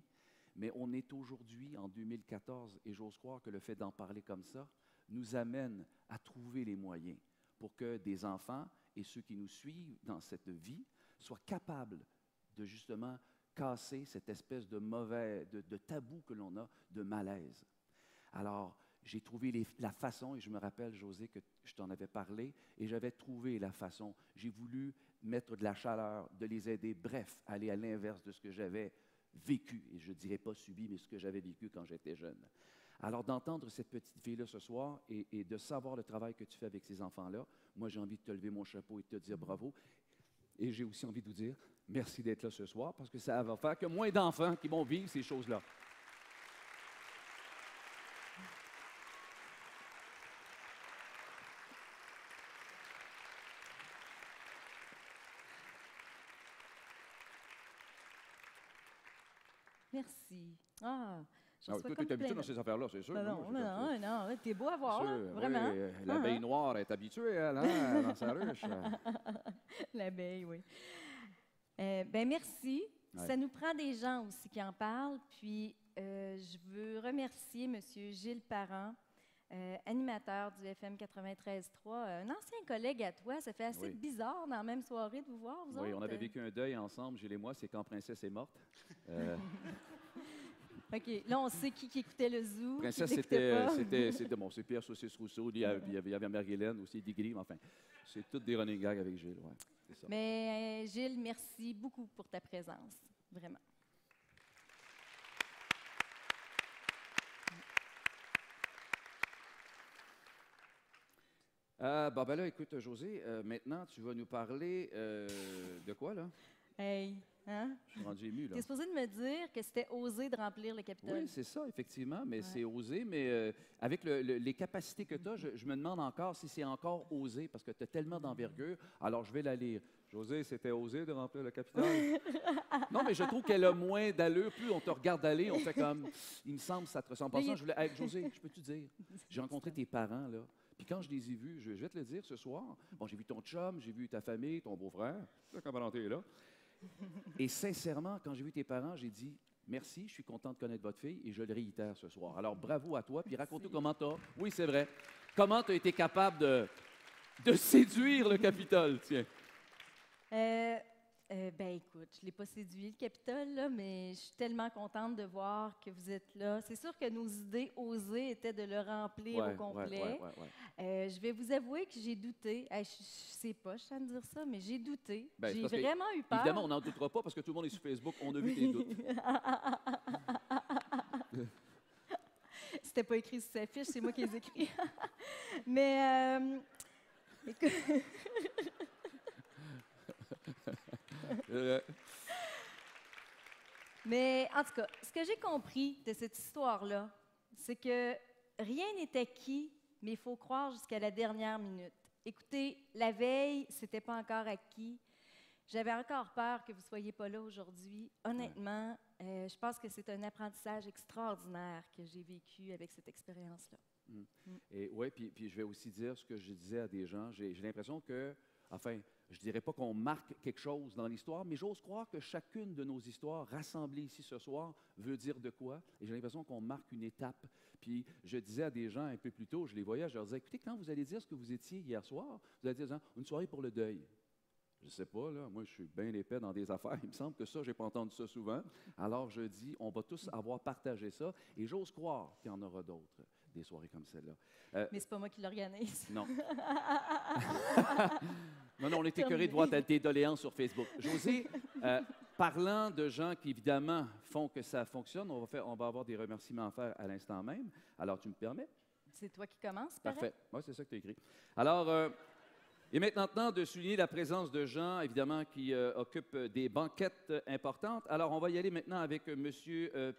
Mais on est aujourd'hui, en 2014, et j'ose croire que le fait d'en parler comme ça nous amène à trouver les moyens pour que des enfants et ceux qui nous suivent dans cette vie soient capables de justement casser cette espèce de de tabou que l'on a, de malaise. Alors, j'ai trouvé la façon, et je me rappelle, José, que je t'en avais parlé, et j'avais trouvé la façon. J'ai voulu mettre de la chaleur, de les aider, bref, aller à l'inverse de ce que j'avais vécu, et je ne dirais pas subi, mais ce que j'avais vécu quand j'étais jeune. Alors, d'entendre cette petite fille-là ce soir et de savoir le travail que tu fais avec ces enfants-là, moi, j'ai envie de te lever mon chapeau et de te dire bravo. Et j'ai aussi envie de vous dire merci d'être là ce soir, parce que ça va faire que moins d'enfants qui vont vivre ces choses-là. Merci. Ah, je Toi, tu es habitué dans ces affaires-là, c'est sûr. Non, t'es beau à voir, là, vraiment. Oui, l'abeille noire est habituée, elle, hein, dans sa ruche. L'abeille, oui. Ben merci. Ouais. Ça nous prend des gens aussi qui en parlent. Puis, je veux remercier M. Gilles Parent, animateur du FM 93.3, un ancien collègue à toi. Ça fait assez bizarre dans la même soirée de vous voir, vous Oui, autres. on avait vécu un deuil ensemble, Gilles et moi, c'est quand Princesse est morte. OK, là, on sait qui écoutait le zoo. Princesse, c'est Pierre Saucisse Rousseau, il y avait Marie-Hélène aussi, Digri, mais enfin, c'est toutes des running gags avec Gilles, ouais, c'est ça. Mais Gilles, merci beaucoup pour ta présence, vraiment. Ben là, écoute, José, maintenant, tu vas nous parler de quoi, là? Hey, hein? Je suis rendu ému, là. Tu es supposé de me dire que c'était osé de remplir le Capitole. Oui, c'est ça, effectivement, mais c'est osé. Mais avec les capacités que tu as, je me demande encore si c'est encore osé, parce que tu as tellement d'envergure. Alors, je vais la lire. José, c'était osé de remplir le Capitole? Non, mais je trouve qu'elle a moins d'allure. Plus on te regarde aller, on fait comme... Il me semble que ça te ressemble pas. Hey, José, je peux te dire, j'ai rencontré tes parents, là. Puis quand je les ai vus, je vais te le dire ce soir, bon, j'ai vu ton chum, j'ai vu ta famille, ton beau-frère, là, quand Valentin est là. Et sincèrement, quand j'ai vu tes parents, j'ai dit merci, je suis content de connaître votre fille et je le réitère ce soir. Alors bravo à toi, puis raconte-nous comment tu as. Oui, c'est vrai. Comment tu as été capable de séduire le Capitole, tiens. Ben écoute, je ne l'ai pas séduit, le Capitole, là, mais je suis tellement contente de voir que vous êtes là. C'est sûr que nos idées osées étaient de le remplir au complet. Je vais vous avouer que j'ai douté. Je ne sais pas, je tiens à dire ça, mais j'ai douté. Ben, j'ai vraiment eu peur. Évidemment, on n'en doutera pas parce que tout le monde est sur Facebook. On a vu tes doutes. C'était pas écrit sur sa fiche, c'est moi qui les ai écrits. Mais, écoute... Mais en tout cas, ce que j'ai compris de cette histoire-là, c'est que rien n'est acquis, mais il faut croire jusqu'à la dernière minute. Écoutez, la veille, c'était pas encore acquis. J'avais encore peur que vous soyez pas là aujourd'hui. Honnêtement, je pense que c'est un apprentissage extraordinaire que j'ai vécu avec cette expérience-là. Et oui, puis je vais aussi dire ce que je disais à des gens. J'ai l'impression que, enfin, je ne dirais pas qu'on marque quelque chose dans l'histoire, mais j'ose croire que chacune de nos histoires rassemblées ici ce soir veut dire de quoi. Et j'ai l'impression qu'on marque une étape. Puis je disais à des gens un peu plus tôt, je les voyais, je leur disais, écoutez, quand vous allez dire ce que vous étiez hier soir, vous allez dire, une soirée pour le deuil. Je ne sais pas, là, moi je suis bien épais dans des affaires, il me semble que ça, je n'ai pas entendu ça souvent. Alors je dis, on va tous avoir partagé ça, et j'ose croire qu'il y en aura d'autres, des soirées comme celle-là. Mais c'est pas moi qui l'organise. Non. Non, on est écœurés de voir tes doléances sur Facebook. José, parlant de gens qui, évidemment, font que ça fonctionne, on va avoir des remerciements à faire à l'instant même. Alors, tu me permets? C'est toi qui commences, Parfait. Oui, c'est ça que tu as écrit. Alors, il est maintenant temps de souligner la présence de gens, évidemment, qui occupent des banquettes importantes. Alors, on va y aller maintenant avec M.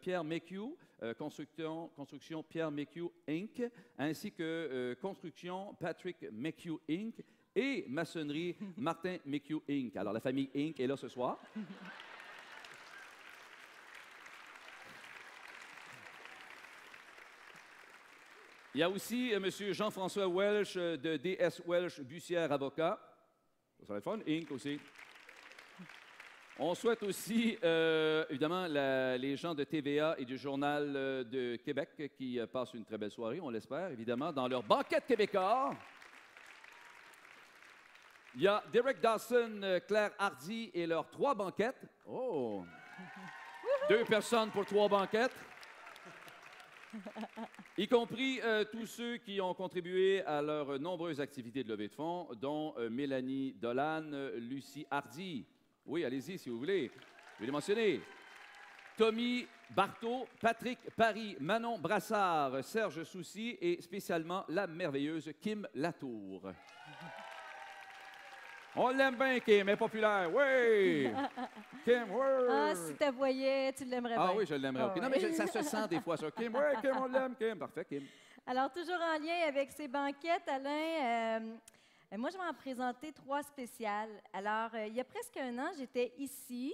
Pierre McHugh, Construction Pierre McHugh Inc., ainsi que Construction Patrick McHugh Inc., et Maçonnerie Martin McHugh Inc. Alors, la famille Inc. est là ce soir. Il y a aussi M. Jean-François Welch de DS Welch Bussière Avocat. Ça va être fun. Inc. aussi. On souhaite aussi, évidemment, les gens de TVA et du Journal de Québec qui passent une très belle soirée, on l'espère, évidemment, dans leur banquette québécois. Il y a Derek Dawson, Claire Hardy et leurs 3 banquettes. Oh! 2 personnes pour 3 banquettes. Y compris tous ceux qui ont contribué à leurs nombreuses activités de levée de fonds, dont Mélanie Dolan, Lucie Hardy. Oui, allez-y si vous voulez. Je vais les mentionner. Tommy Barteau, Patrick Paris, Manon Brassard, Serge Soucy et spécialement la merveilleuse Kim Latour. On l'aime bien, Kim, elle est populaire. Oui! Kim, oui! Ah, si tu la voyais, tu l'aimerais bien. Ah oui, je l'aimerais. Non, mais ça se sent des fois, ça. Kim, oui, Kim, on l'aime, Kim. Parfait, Kim. Alors, toujours en lien avec ces banquettes, Alain, moi, je vais en présenter 3 spéciales. Alors, il y a presque un an, j'étais ici,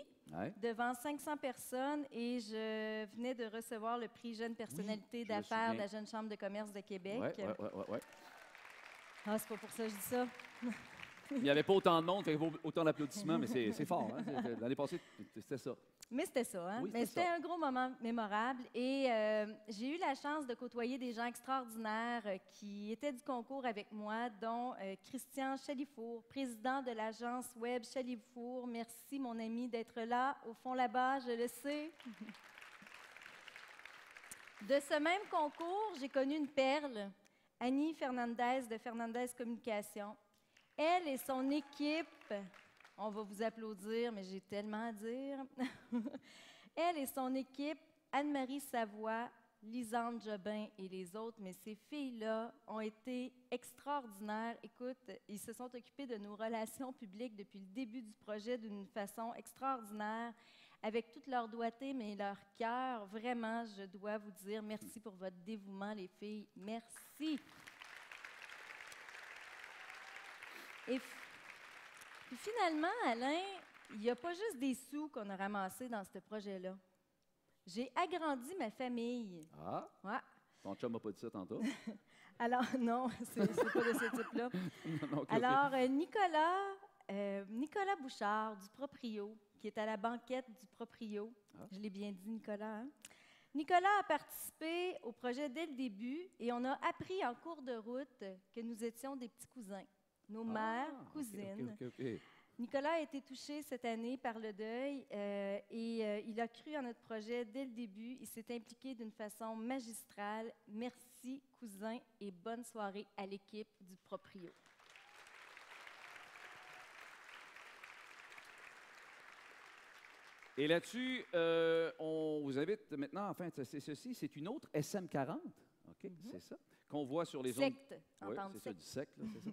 devant 500 personnes, et je venais de recevoir le prix Jeune Personnalité d'affaires de la Jeune Chambre de commerce de Québec. Oui. Ah, c'est pas pour ça que je dis ça. Il n'y avait pas autant de monde, autant d'applaudissements, mais c'est fort. Hein? L'année passée, c'était ça. Mais c'était ça, hein? Oui, mais c'était un gros moment mémorable. Et j'ai eu la chance de côtoyer des gens extraordinaires qui étaient du concours avec moi, dont Christian Chalifour, président de l'agence web Chalifour. Merci, mon ami, d'être là, au fond là-bas, je le sais. De ce même concours, j'ai connu une perle, Annie Fernandez de Fernandez Communication. Elle et son équipe, on va vous applaudir, mais j'ai tellement à dire. Elle et son équipe, Anne-Marie Savoie, Lisande Jobin et les autres, mais ces filles-là ont été extraordinaires. Écoute, ils se sont occupés de nos relations publiques depuis le début du projet d'une façon extraordinaire, avec toute leur doigté, mais leur cœur. Vraiment, je dois vous dire merci pour votre dévouement, les filles. Merci. Et puis finalement, Alain, il n'y a pas juste des sous qu'on a ramassés dans ce projet-là. J'ai agrandi ma famille. Ah? Ouais. Ton chum m'a pas dit ça tantôt? Alors, non, c'est pas de ce type-là. Non, okay, Alors, Nicolas Bouchard du Proprio, qui est à la banquette du Proprio. Ah. Je l'ai bien dit, Nicolas. Hein? Nicolas a participé au projet dès le début et on a appris en cours de route que nous étions des petits cousins. Nos mères, cousines. Okay. Nicolas a été touché cette année par le deuil et il a cru en notre projet dès le début. Il s'est impliqué d'une façon magistrale. Merci, cousins, et bonne soirée à l'équipe du Proprio. Et là-dessus, on vous invite maintenant, enfin, c'est ceci, c'est une autre SM40, OK, c'est ça, qu'on voit sur les ondes. Secte, oui, c'est ça, secte. du secte, là, c'est ça.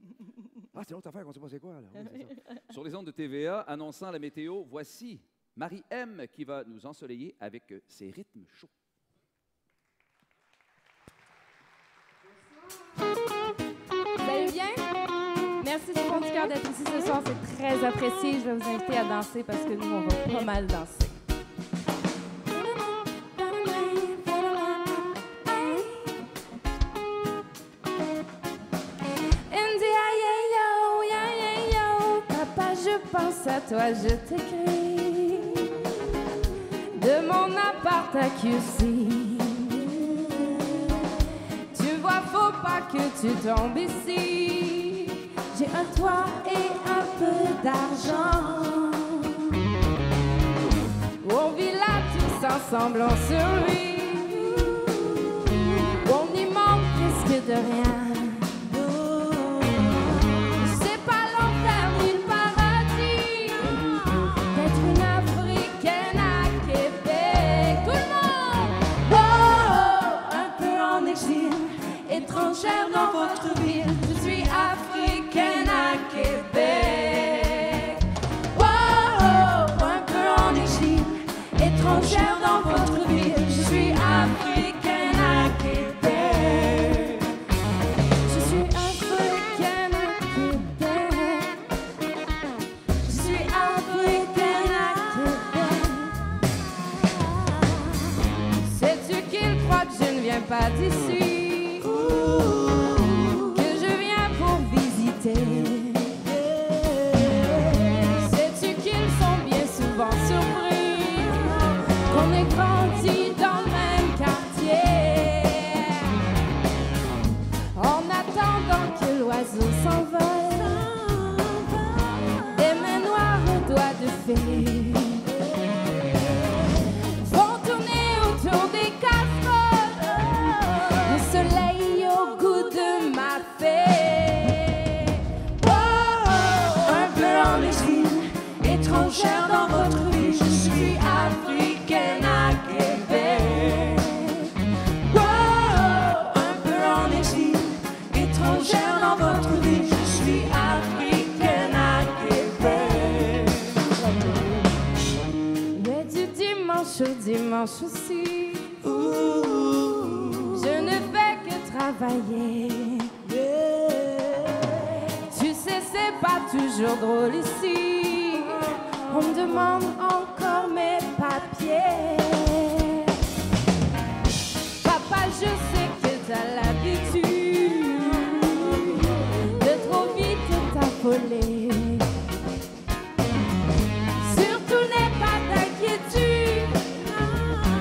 Ah, c'est une autre affaire qu'on ne sait pas c'est quoi, là. Oui, c'est ça. Sur les ondes de TVA, annonçant la météo, voici Marie-M qui va nous ensoleiller avec ses rythmes chauds. Vous allez bien? Merci du fond du cœur d'être ici ce soir, c'est très apprécié. Je vais vous inviter à danser parce que nous, on va pas mal danser. Je pense à toi, je t'écris de mon appart à QC. Tu vois, faut pas que tu tombes ici. J'ai un toit et un peu d'argent. On vit là tous ensemble, on survit. On n'y manque presque de rien. Étrangère dans votre ville, je suis africaine à Québec. Wow, un peu en exil, étrangère dans votre ville, je suis africaine à Québec. Je suis africaine à Québec. Je suis africaine à Québec. Sais-tu qu'ils croient que je ne viens pas d'ici? Sais-tu qu'ils sont bien souvent surpris qu'on ait grandi dans le même quartier? En attendant que l'oiseau s'envole, des mains noires aux doigts de fée vont tourner autour des casseroles, le soleil au goût de ma fée. Étrangère dans votre vie, je suis africaine à Québec. Wow, un peu en exil, étrangère dans votre vie, je suis africaine à Québec. Mais du dimanche au dimanche aussi, je ne fais que travailler. Tu sais, c'est pas toujours drôle ici. On me demande encore mes papiers. Papa, je sais que t'as l'habitude de trop vite t'affoler. Surtout n'aie pas d'inquiétude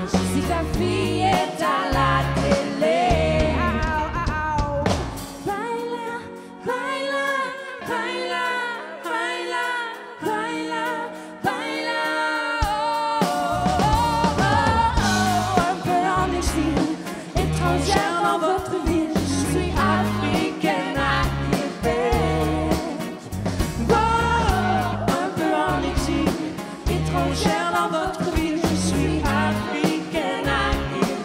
si ta fille est à la télé. Étrangère dans votre ville, je suis africaine à Québec.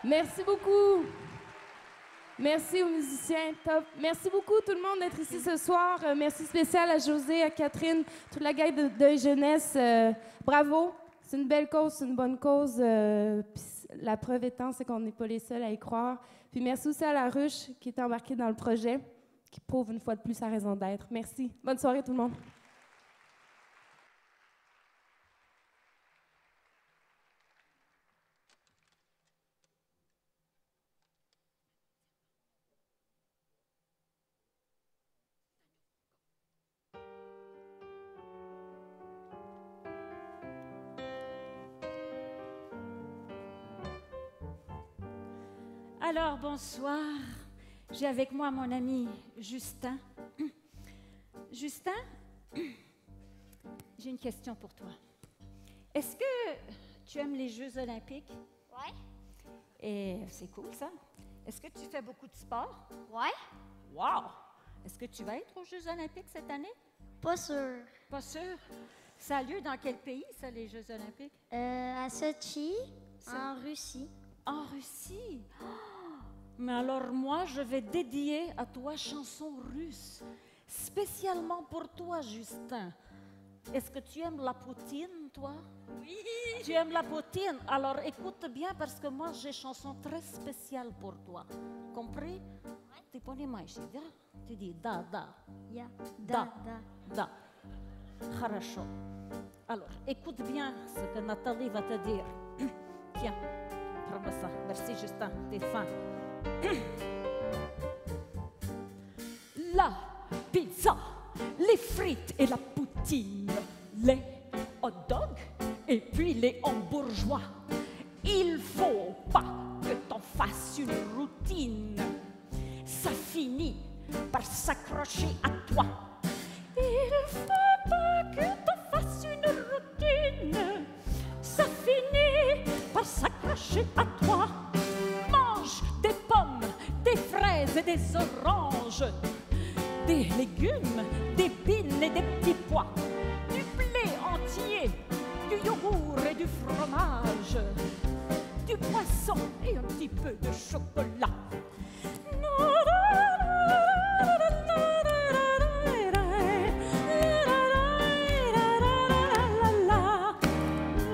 Merci beaucoup. Merci aux musiciens. Top. Merci beaucoup tout le monde d'être ici ce soir. Merci spécial à José, à Catherine, toute la gang de jeunesse. Bravo. C'est une belle cause, c'est une bonne cause. Puis la preuve étant, c'est qu'on n'est pas les seuls à y croire. Puis merci aussi à La Ruche qui est embarquée dans le projet, qui prouve une fois de plus sa raison d'être. Merci. Bonne soirée tout le monde. Alors, bonsoir. J'ai avec moi mon ami Justin. Justin, j'ai une question pour toi. Est-ce que tu aimes les Jeux olympiques? Ouais. Et c'est cool, ça. Est-ce que tu fais beaucoup de sport? Ouais. Wow! Est-ce que tu vas être aux Jeux olympiques cette année? Pas sûr. Pas sûr? Ça a lieu dans quel pays, ça, les Jeux olympiques? À Sochi, en Russie. En Russie? Oh! Mais alors moi, je vais dédier à toi chanson russe, spécialement pour toi, Justin. Est-ce que tu aimes la poutine, toi? Oui! Tu aimes la poutine? Alors écoute bien parce que moi, j'ai une chanson très spéciale pour toi. Compris? Tu понимаешь, да? Tu dis da, da. Ya. Da, da. Хорошо. Alors, écoute bien ce que Nathalie va te dire. Tiens, prends-moi ça. Merci, Justin, t'es fin. La pizza, les frites et la poutine, les hot dogs et puis les hambourgeois. Il faut pas que t'en fasses une routine. Ça finit par s'accrocher à toi. Il faut pas que t'en fasses une routine. Ça finit par s'accrocher à toi. Mange des pommes, des fraises et des oranges, des légumes, des bines et des petits pois, du blé entier, du yogourt et du fromage, du poisson et un petit peu de chocolat.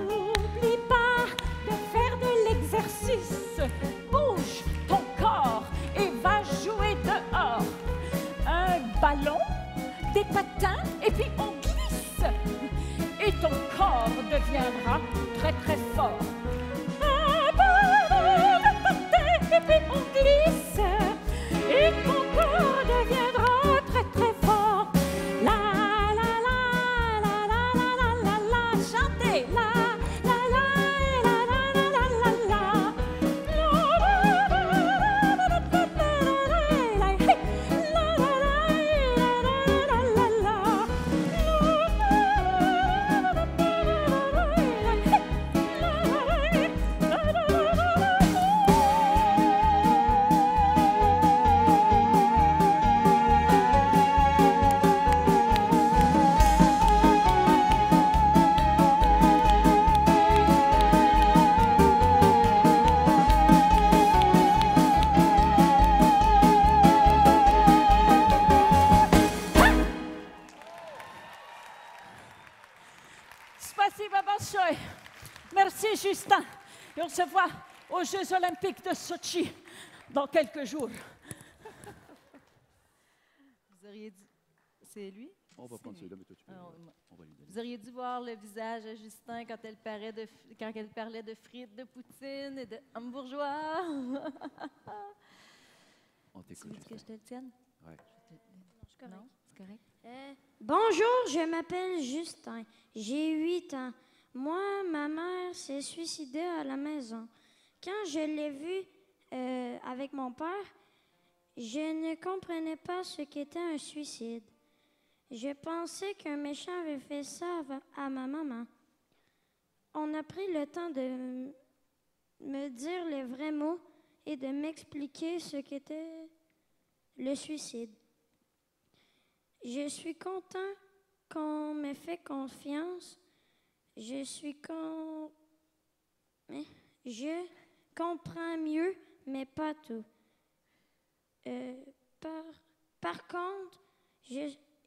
N'oublie pas de faire de l'exercice. Bouge ton corps et va jouer dehors. Un ballon, des patins et puis on glisse. Et ton corps deviendra très très fort. Un ballon, des patins et puis on glisse. Et ton corps deviendra très très fort. La la la la la la la la la. Chantez la la la la la la la la la. Spasiba большое. Merci Justin. Et on se voit aux Jeux olympiques de Sochi dans quelques jours. Vous auriez dû... C'est lui? On va prendre celui-là, mais toi, tu peux. On va lui donner. Vous auriez dû voir le visage de Justin quand elle parlait de frites, de poutine et de hambourgeois. On Tu t'écoute. veux que je te le tienne? Ouais. Non, c'est correct. Bonjour, je m'appelle Justin. J'ai 8 ans. Moi, ma mère s'est suicidée à la maison. Quand je l'ai vue avec mon père, je ne comprenais pas ce qu'était un suicide. Je pensais qu'un méchant avait fait ça à ma maman. On a pris le temps de me dire les vrais mots et de m'expliquer ce qu'était le suicide. Je suis content qu'on m'ait fait confiance. Je comprends mieux, mais pas tout. Par contre,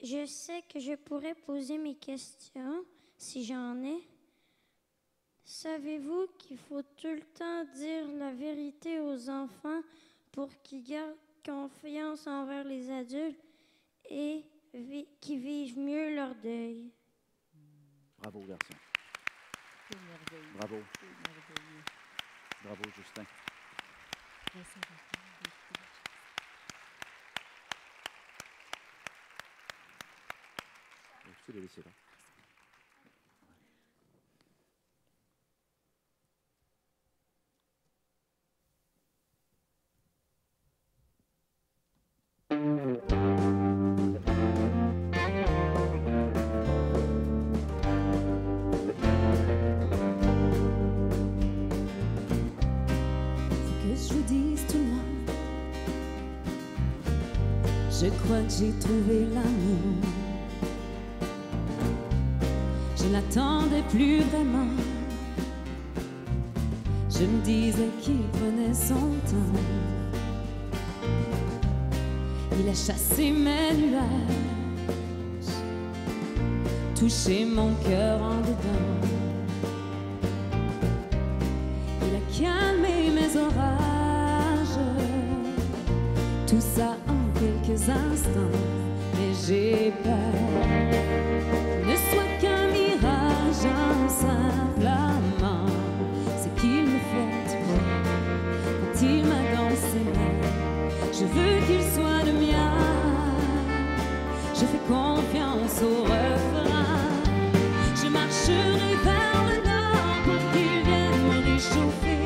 je sais que je pourrais poser mes questions si j'en ai. Savez-vous qu'il faut tout le temps dire la vérité aux enfants pour qu'ils gardent confiance envers les adultes et qu'ils vivent mieux leur deuil? Bravo, garçon. Bravo. Bravo, Justin. Je vais le laisser là. Que je vous dise tout le monde, je crois que j'ai trouvé l'amour. Je n'attendais plus vraiment. Je me disais qu'il prenait son temps. Il a chassé mes nuages, touché mon cœur en dedans. Il a calmé mes orages, tout ça en quelques instants. Mais j'ai peur, ne soit qu'un mirage, un simple amant. C'est qu'il me flotte quand il m'a dans ses mains. Je veux qu'il soit le mien. Je fais confiance au refrain. Je marcherai vers le nord pour qu'il vienne me réchauffer.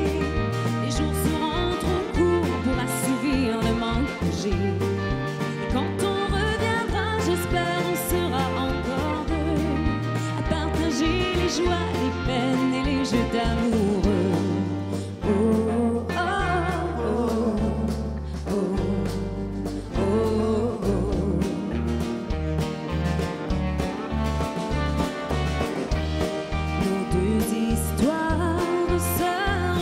Les jours seront trop courts pour assouvir le manque que j'ai. Et quand on reviendra, j'espère on sera encore deux, à partager les joies, les peines et les jeux d'amoureux. Oh, oh, oh, oh, oh, oh. Nos deux histoires se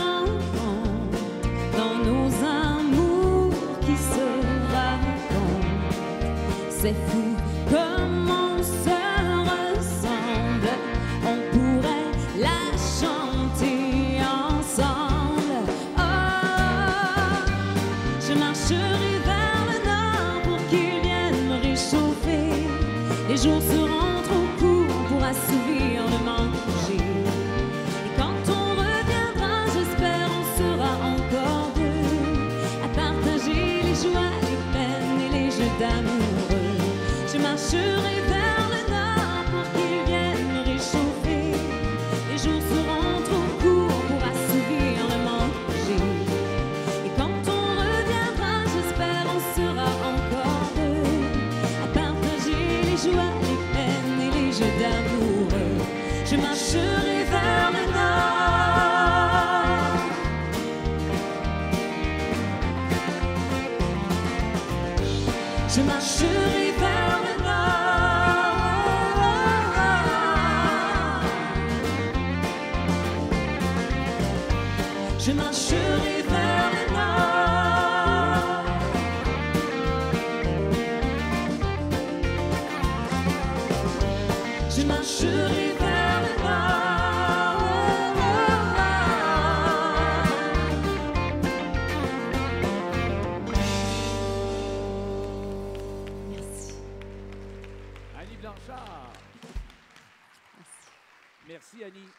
rencontrent dans nos amours qui se racontent. C'est fou comme on se ressemble, on pourrait la chanter ensemble. Oh, je marcherai vers le nord pour qu'il vienne me réchauffer. Les jours seront trop courts pour assouvir le manque que j'ai. Et quand on reviendra, j'espère on sera encore deux, à partager les joies, les peines et les jeux d'amoureux. Je marcherai vers le nord pour qu'il vienne me réchauffer. Les jours seront trop courts pour assouvir le manque que j'ai. Et quand on reviendra, j'espère on sera encore deux, à partager les joies, les peines et les jeux d'amoureux. Je marcherai vers le nord. Je marcherai vers le nord. Je marcherai vers le nord. Je marcherai vers le Annie Blanchard. Merci, Annie.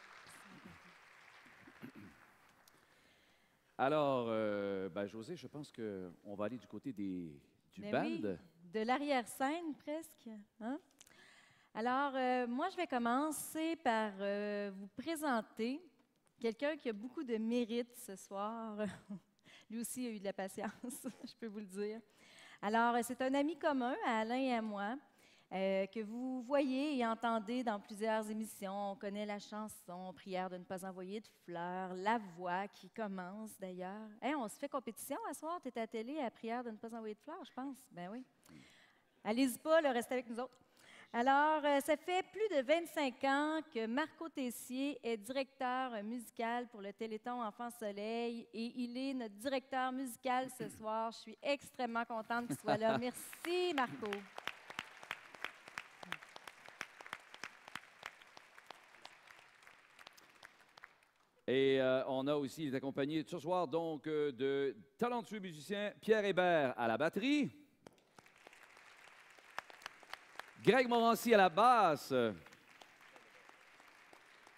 Alors, José, je pense qu'on va aller du côté du Ben band. oui, de l'arrière-scène presque. Hein? Alors, moi, je vais commencer par vous présenter quelqu'un qui a beaucoup de mérite ce soir. Lui aussi a eu de la patience, je peux vous le dire. Alors, c'est un ami commun à Alain et à moi, que vous voyez et entendez dans plusieurs émissions. On connaît la chanson « Prière de ne pas envoyer de fleurs », la voix qui commence d'ailleurs. Hey, on se fait compétition à soir, tu es à la télé à « Prière de ne pas envoyer de fleurs », je pense. Ben oui. Allez-y pas, là, restez avec nous autres. Alors, ça fait plus de 25 ans que Marco Tessier est directeur musical pour le Téléthon Enfants Soleil et il est notre directeur musical ce soir. Je suis extrêmement contente qu'il soit là. Merci, Marco. Et on a aussi, il est accompagné ce soir donc de talentueux musiciens Pierre Hébert à la batterie, Greg Morancy à la basse,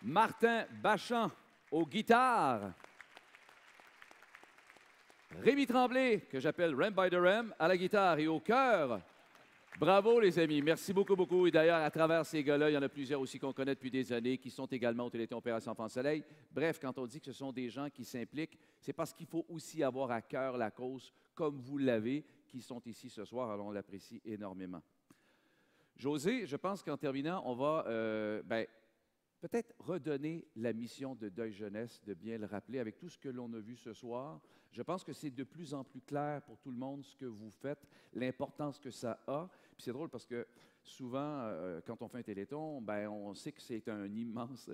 Martin Bachan aux guitares, Rémi Tremblay, que j'appelle Ram by the Ram, à la guitare et au chœur. Bravo, les amis. Merci beaucoup, beaucoup. Et d'ailleurs, à travers ces gars-là, il y en a plusieurs aussi qu'on connaît depuis des années, qui sont également au Téléthon Opération Enfants Soleil. Bref, quand on dit que ce sont des gens qui s'impliquent, c'est parce qu'il faut aussi avoir à cœur la cause, comme vous l'avez, qui sont ici ce soir. Alors, on l'apprécie énormément. José, je pense qu'en terminant, on va peut-être redonner la mission de Deuil Jeunesse, de bien le rappeler avec tout ce que l'on a vu ce soir. Je pense que c'est de plus en plus clair pour tout le monde ce que vous faites, l'importance que ça a. Puis c'est drôle parce que souvent, quand on fait un téléthon, on sait que c'est un immense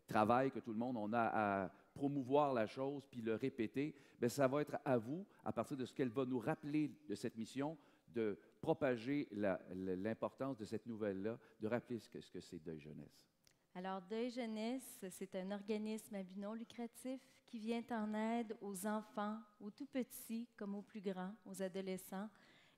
travail que tout le monde on a à promouvoir la chose puis le répéter. Bien, ça va être à vous, à partir de ce qu'elle va nous rappeler de cette mission, de propager l'importance de cette nouvelle-là, de rappeler ce que c'est Deuil Jeunesse. Alors, Deuil Jeunesse, c'est un organisme à but non lucratif qui vient en aide aux enfants, aux tout petits comme aux plus grands, aux adolescents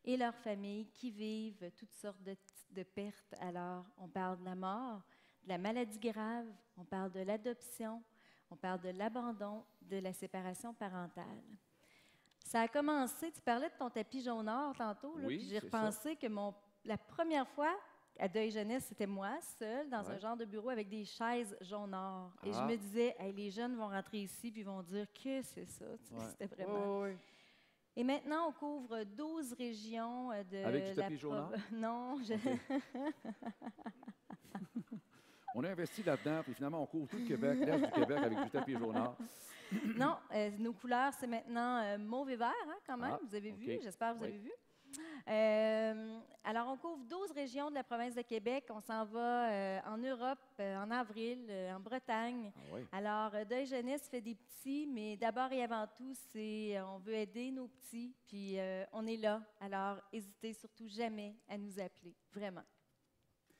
et leurs familles qui vivent toutes sortes de pertes. Alors, on parle de la mort, de la maladie grave, on parle de l'adoption, on parle de l'abandon, de la séparation parentale. Ça a commencé, tu parlais de ton tapis jaunard tantôt, là, oui, puis j'ai repensé que la première fois à Deuil Jeunesse, c'était moi, seule, dans un genre de bureau avec des chaises jaunard. Et je me disais, hey, les jeunes vont rentrer ici puis vont dire que c'est ça. C'était vraiment... Et maintenant, on couvre 12 régions de... Avec du tapis jaunard? Non. On a investi là-dedans, puis finalement, on couvre tout le Québec, l'est du Québec avec du tapis jaunard. Non, nos couleurs, c'est maintenant mauve et vert, hein, quand même. Vous avez vu? J'espère que vous avez vu. Alors, on couvre 12 régions de la province de Québec. On s'en va en Europe en avril, en Bretagne. Alors, Deuil Jeunesse fait des petits, mais d'abord et avant tout, on veut aider nos petits, puis on est là. Alors, n'hésitez surtout jamais à nous appeler. Vraiment.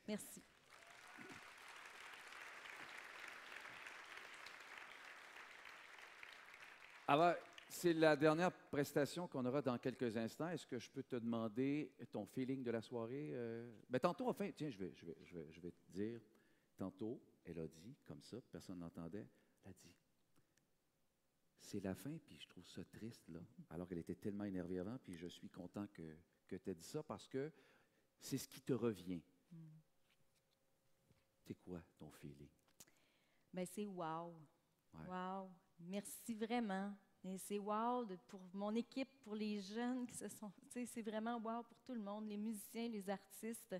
Merci. Alors, c'est la dernière prestation qu'on aura dans quelques instants. Est-ce que je peux te demander ton feeling de la soirée? Tantôt, enfin, tiens, je vais te dire. Tantôt, elle a dit, comme ça, personne n'entendait, elle a dit, c'est la fin, puis je trouve ça triste, là. Alors qu'elle était tellement énervée avant, puis je suis content que tu aies dit ça, parce que c'est ce qui te revient. C'est quoi ton feeling? Bien, c'est wow. Wow. Merci vraiment. Et c'est wow pour mon équipe, pour les jeunes qui se sont... C'est vraiment wow pour tout le monde, les musiciens, les artistes.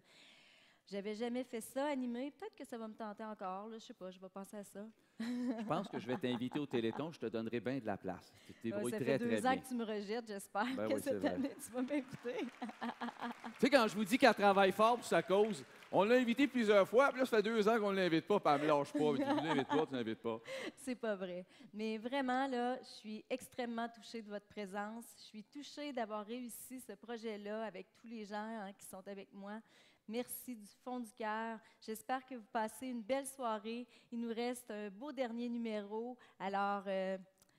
J'avais jamais fait ça, animé. Peut-être que ça va me tenter encore. Là, je sais pas, je vais penser à ça. Je pense que je vais t'inviter au Téléthon. Je te donnerai bien de la place. Tu te débrouilles ça très, fait très 2 ans bien. que tu me rejettes. J'espère que cette année, tu vas m'inviter. Tu sais, quand je vous dis qu'elle travaille fort pour sa cause, on l'a invitée plusieurs fois, puis là, ça fait 2 ans qu'on ne l'invite pas, puis elle ne me lâche pas. Tu l'invites pas, tu l'invites pas. C'est pas vrai. Mais vraiment, là, je suis extrêmement touchée de votre présence. Je suis touchée d'avoir réussi ce projet-là avec tous les gens qui sont avec moi. Merci du fond du cœur. J'espère que vous passez une belle soirée. Il nous reste un beau dernier numéro. Alors,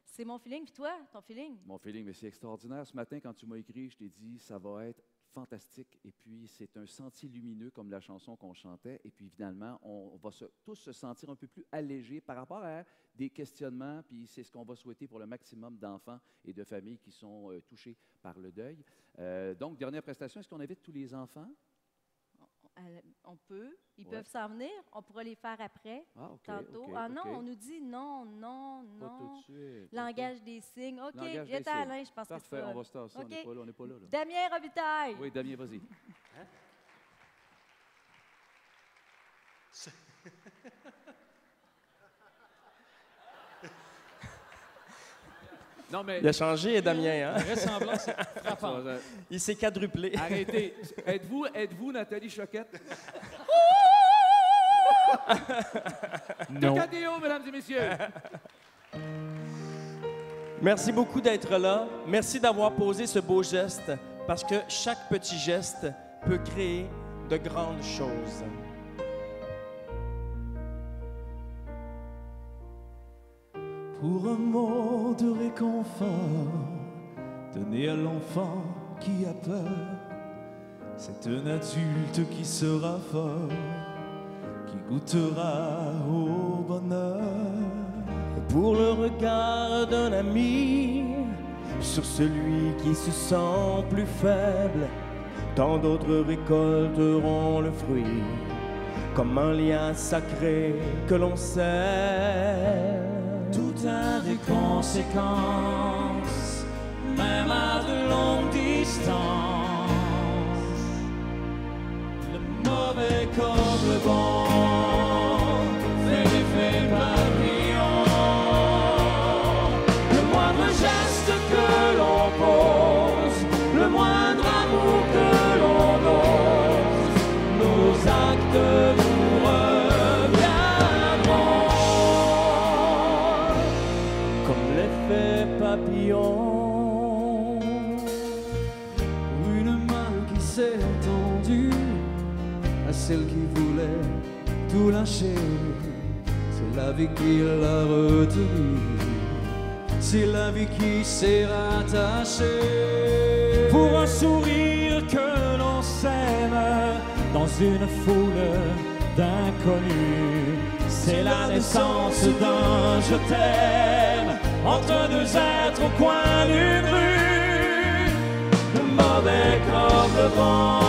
c'est mon feeling. Puis toi, ton feeling? Mon feeling, mais c'est extraordinaire. Ce matin, quand tu m'as écrit, je t'ai dit, ça va être fantastique. Et puis, c'est un sentier lumineux comme la chanson qu'on chantait. Et puis, finalement, on va tous se sentir un peu plus allégés par rapport à des questionnements. Puis, c'est ce qu'on va souhaiter pour le maximum d'enfants et de familles qui sont touchés par le deuil. Donc, dernière prestation, est-ce qu'on invite tous les enfants? On peut. Ils peuvent s'en venir. On pourra les faire après, tantôt. Non, on nous dit non. Pas tout de suite. Langage des signes. OK, viens Alain, je pense que c'est ça. Parfait, on va se tasser. Okay. On n'est pas là. Damien Robitaille. Oui, Damien, vas-y. Hein? Non, mais... Il a changé, Damien. Hein? La ressemblance est frappante. Il s'est quadruplé. Arrêtez. Êtes-vous Nathalie Choquette? Non. Cadeau, mesdames et messieurs. Merci beaucoup d'être là. Merci d'avoir posé ce beau geste, parce que chaque petit geste peut créer de grandes choses. Pour un mot de réconfort, donner à l'enfant qui a peur. C'est un adulte qui sera fort, qui goûtera au bonheur. Pour le regard d'un ami sur celui qui se sent plus faible, tant d'autres récolteront le fruit, comme un lien sacré que l'on sait. Tout a des conséquences, même à de longues distances. Le mauvais comme le bon fait l'effet papillon. Le moindre geste que l'on pose, le moindre amour que l'on ose, nos actes nous reviendront comme l'effet papillon. Une main qui s'est tendue à celle qui voulait tout lâcher. C'est la vie qui l'a retenu, c'est la vie qui s'est rattachée. pour un sourire que l'on sème dans une foule d'inconnus. C'est la naissance d'un je t'aime entre deux êtres au coin d'une rue. Le mauvais comme le vent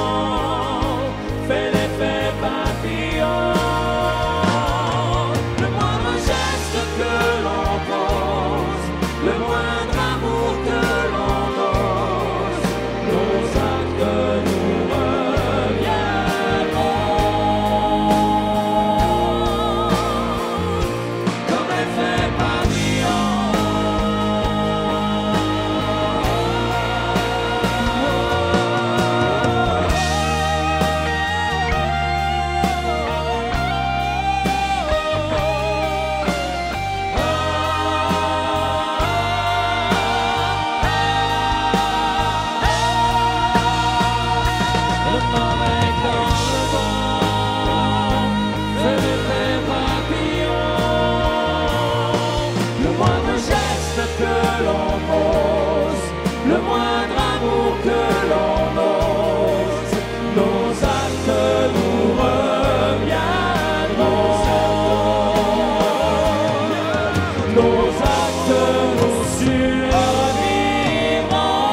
fait l'effet papillon. Le moindre geste que l'on pose, le moindre amour que l'on ose, nos actes nous reviendront comme l'effet papillon. Le moindre amour que l'on ose, nos actes nous reviendront. Nos actes nous survivront.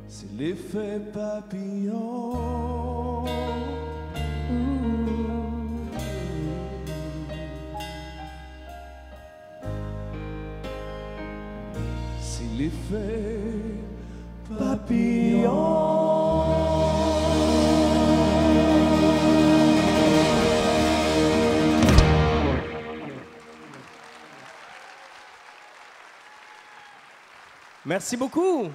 C'est l'effet papillon. C'est l'effet papillon. Merci beaucoup.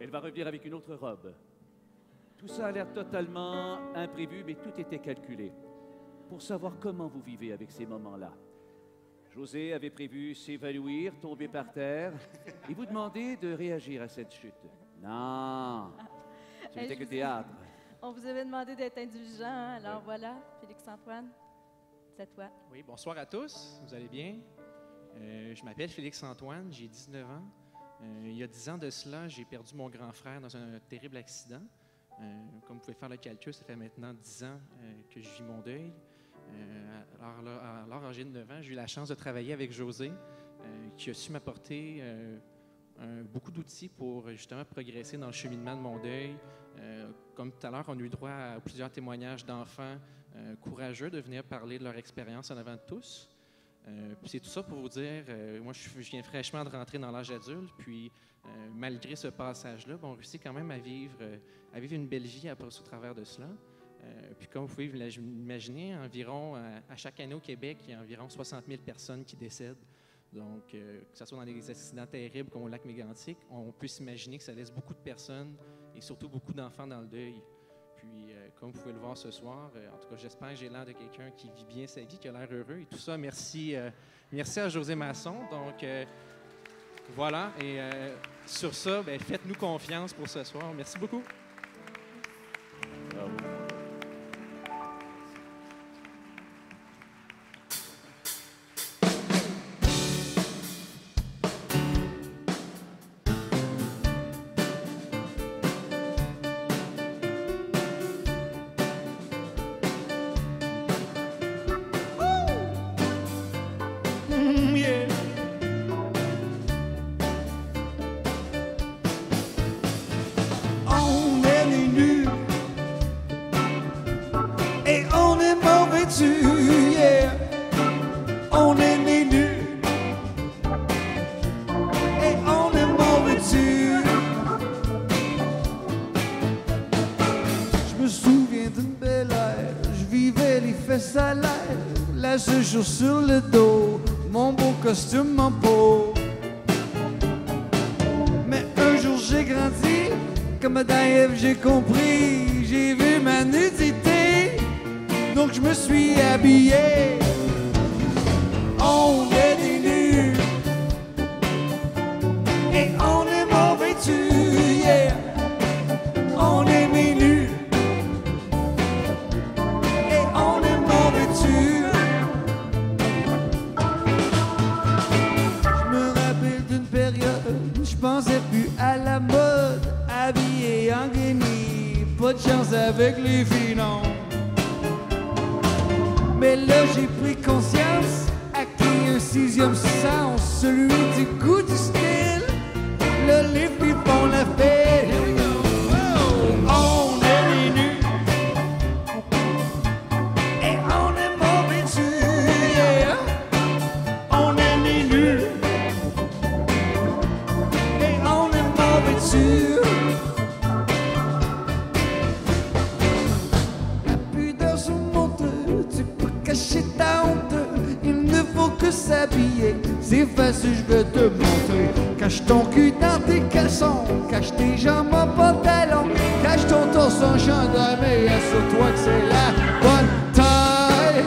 Elle va revenir avec une autre robe. Tout ça a l'air totalement imprévu, mais tout était calculé pour savoir comment vous vivez avec ces moments-là. José avait prévu s'évanouir, tomber par terre et vous demander de réagir à cette chute. Non. Tu n'étais que théâtre. On vous avait demandé d'être indulgent, hein? Alors voilà, Félix-Antoine, c'est à toi. Oui, bonsoir à tous. Vous allez bien? Je m'appelle Félix-Antoine, j'ai 19 ans. Il y a 10 ans de cela, j'ai perdu mon grand frère dans un terrible accident. Comme vous pouvez faire le calcul, ça fait maintenant 10 ans que je vis mon deuil. Alors, âgé de 9 ans, j'ai eu la chance de travailler avec José, qui a su m'apporter beaucoup d'outils pour justement progresser dans le cheminement de mon deuil. Comme tout à l'heure, on a eu droit à plusieurs témoignages d'enfants courageux de venir parler de leur expérience en avant de tous. Puis c'est tout ça pour vous dire, moi je viens fraîchement de rentrer dans l'âge adulte, puis malgré ce passage-là, on réussit quand même à vivre une belle vie après au travers de cela. Puis comme vous pouvez l'imaginer, environ à chaque année au Québec, il y a environ 60 000 personnes qui décèdent. Donc, que ce soit dans des accidents terribles comme au lac Mégantic, on peut s'imaginer que ça laisse beaucoup de personnes et surtout beaucoup d'enfants dans le deuil. Puis, comme vous pouvez le voir ce soir, en tout cas, j'espère que j'ai l'air de quelqu'un qui vit bien sa vie, qui a l'air heureux et tout ça. Merci à José Masson. Donc, voilà. Et sur ça, faites-nous confiance pour ce soir. Merci beaucoup. Bravo. Sur le dos, mon beau costume en peau. Mais un jour j'ai grandi, comme Adam et Ève j'ai compris, j'ai vu ma nudité, donc je me suis habillé. On est des nus et on est mort vêtus, yeah. On est des nus et on est mort vêtus. Je pensais plus à la mode, habillé en guenille, pas de chance avec les filles, non. Mais là j'ai pris conscience, acquis un sixième sens, celui du goût du style. Là les filles font la fête. On est les nus et on est mort vêtus, yeah. On est les nus. La pudeur se montre, tu peux cacher ta honte. Il ne faut que s'habiller, c'est facile, je vais te montrer. Cache ton cul dans tes caleçons, cache tes jambes en pantalon, cache ton torse en chandail, mais assure-toi que c'est la bonne taille.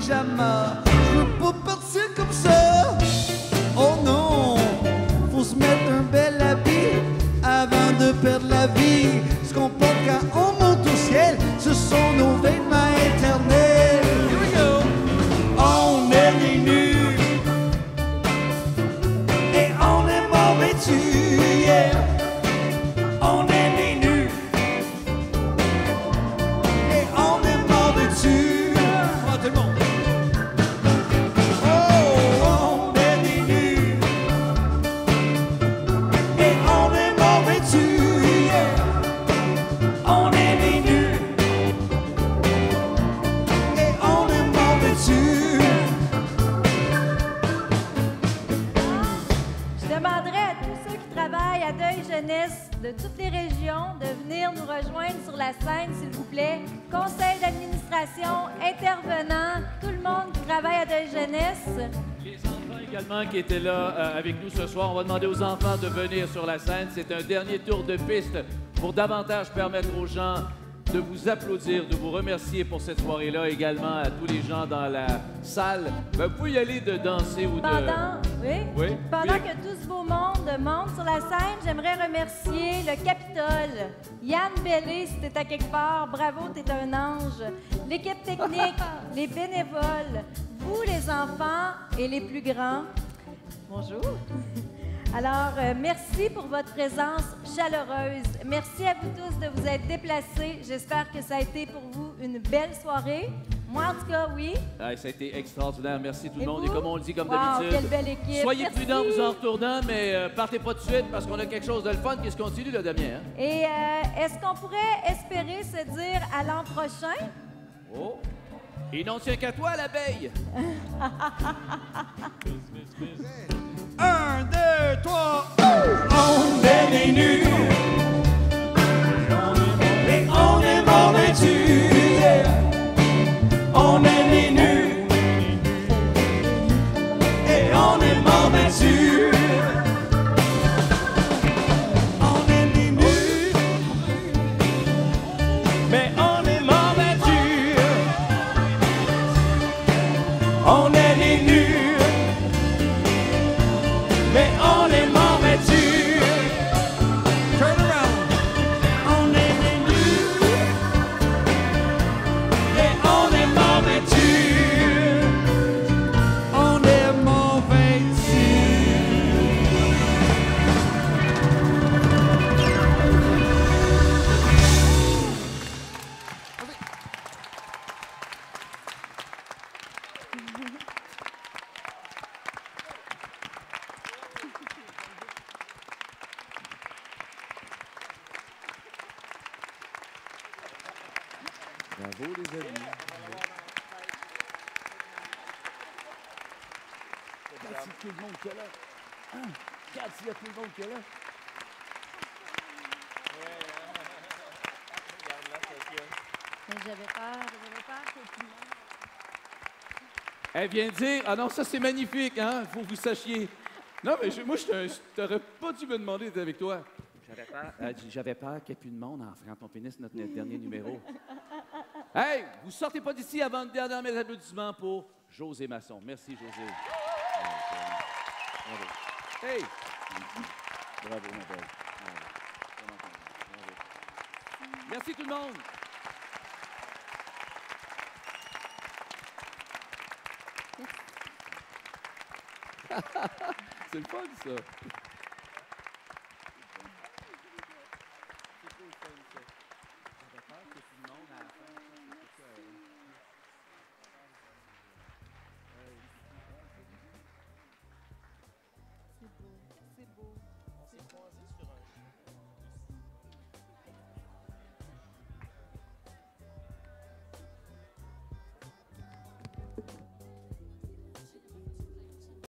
Je veux pas partir comme ça. Oh non, faut se mettre un bel habit avant de perdre la vie. Ce qu'on porte quand on monte au ciel, ce sont nos vêtements éternels. Here we go. On est les nus et on est mort vêtus, yeah. On est les nus et on est mort vêtus. Oh, tout le monde. Je demanderais à tous ceux qui travaillent à Deuil Jeunesse de toutes les régions de venir venir nous rejoindre sur la scène, s'il vous plaît. Conseil d'administration, intervenants, tout le monde qui travaille à Deuil Jeunesse. Les enfants également qui étaient là avec nous ce soir, on va demander aux enfants de venir sur la scène. C'est un dernier tour de piste pour davantage permettre aux gens de vous applaudir, de vous remercier pour cette soirée-là, également à tous les gens dans la salle. Ben, vous pouvez y aller de danser ou de... Pendant que tout ce beau monde monte sur la scène, j'aimerais remercier le Capitole. Yann Bellé, si t'es à quelque part, bravo, t'es un ange. L'équipe technique, les bénévoles, vous les enfants et les plus grands. Bonjour. Alors, merci pour votre présence chaleureuse. Merci à vous tous de vous être déplacés. J'espère que ça a été pour vous une belle soirée. Moi, en tout cas, oui. Ah, ça a été extraordinaire. Merci tout le monde. vous? Et comme on le dit comme Wow, d'habitude, quelle belle équipe. soyez Merci. prudents vous en retournant, mais partez pas tout de suite parce qu'on a quelque chose de le fun qui se continue, là, Damien. Hein? Et est-ce qu'on pourrait espérer se dire à l'an prochain? Oh! Il n'en tient qu'à toi, l'abeille! 1, 2, 3, On est les nuls et on est mort vêtus. On est les nuls et on est mort vêtus. On est les nuls, mais on est mort vêtus. On est les nuls, mais on est mort vêtus. turn around. On est les nuls et on est mort vêtus. On est mauvais. Bravo, les amis. Regarde tout le monde qui est là. Hein? Regarde s'il y a tout le monde qui est là. J'avais peur que tout le monde... Elle vient de dire, ah non, ça c'est magnifique, hein, faut que vous sachiez. Non, mais moi, je t'aurais pas dû me demander d'être avec toi. J'avais peur qu'il n'y ait plus de monde quand on finisse notre dernier numéro. Hey, vous sortez pas d'ici avant de dernier mes applaudissements pour José Masson. Merci, José. Bravo. Hey! Bravo, ma belle. Bravo. Merci tout le monde. C'est le fun, ça.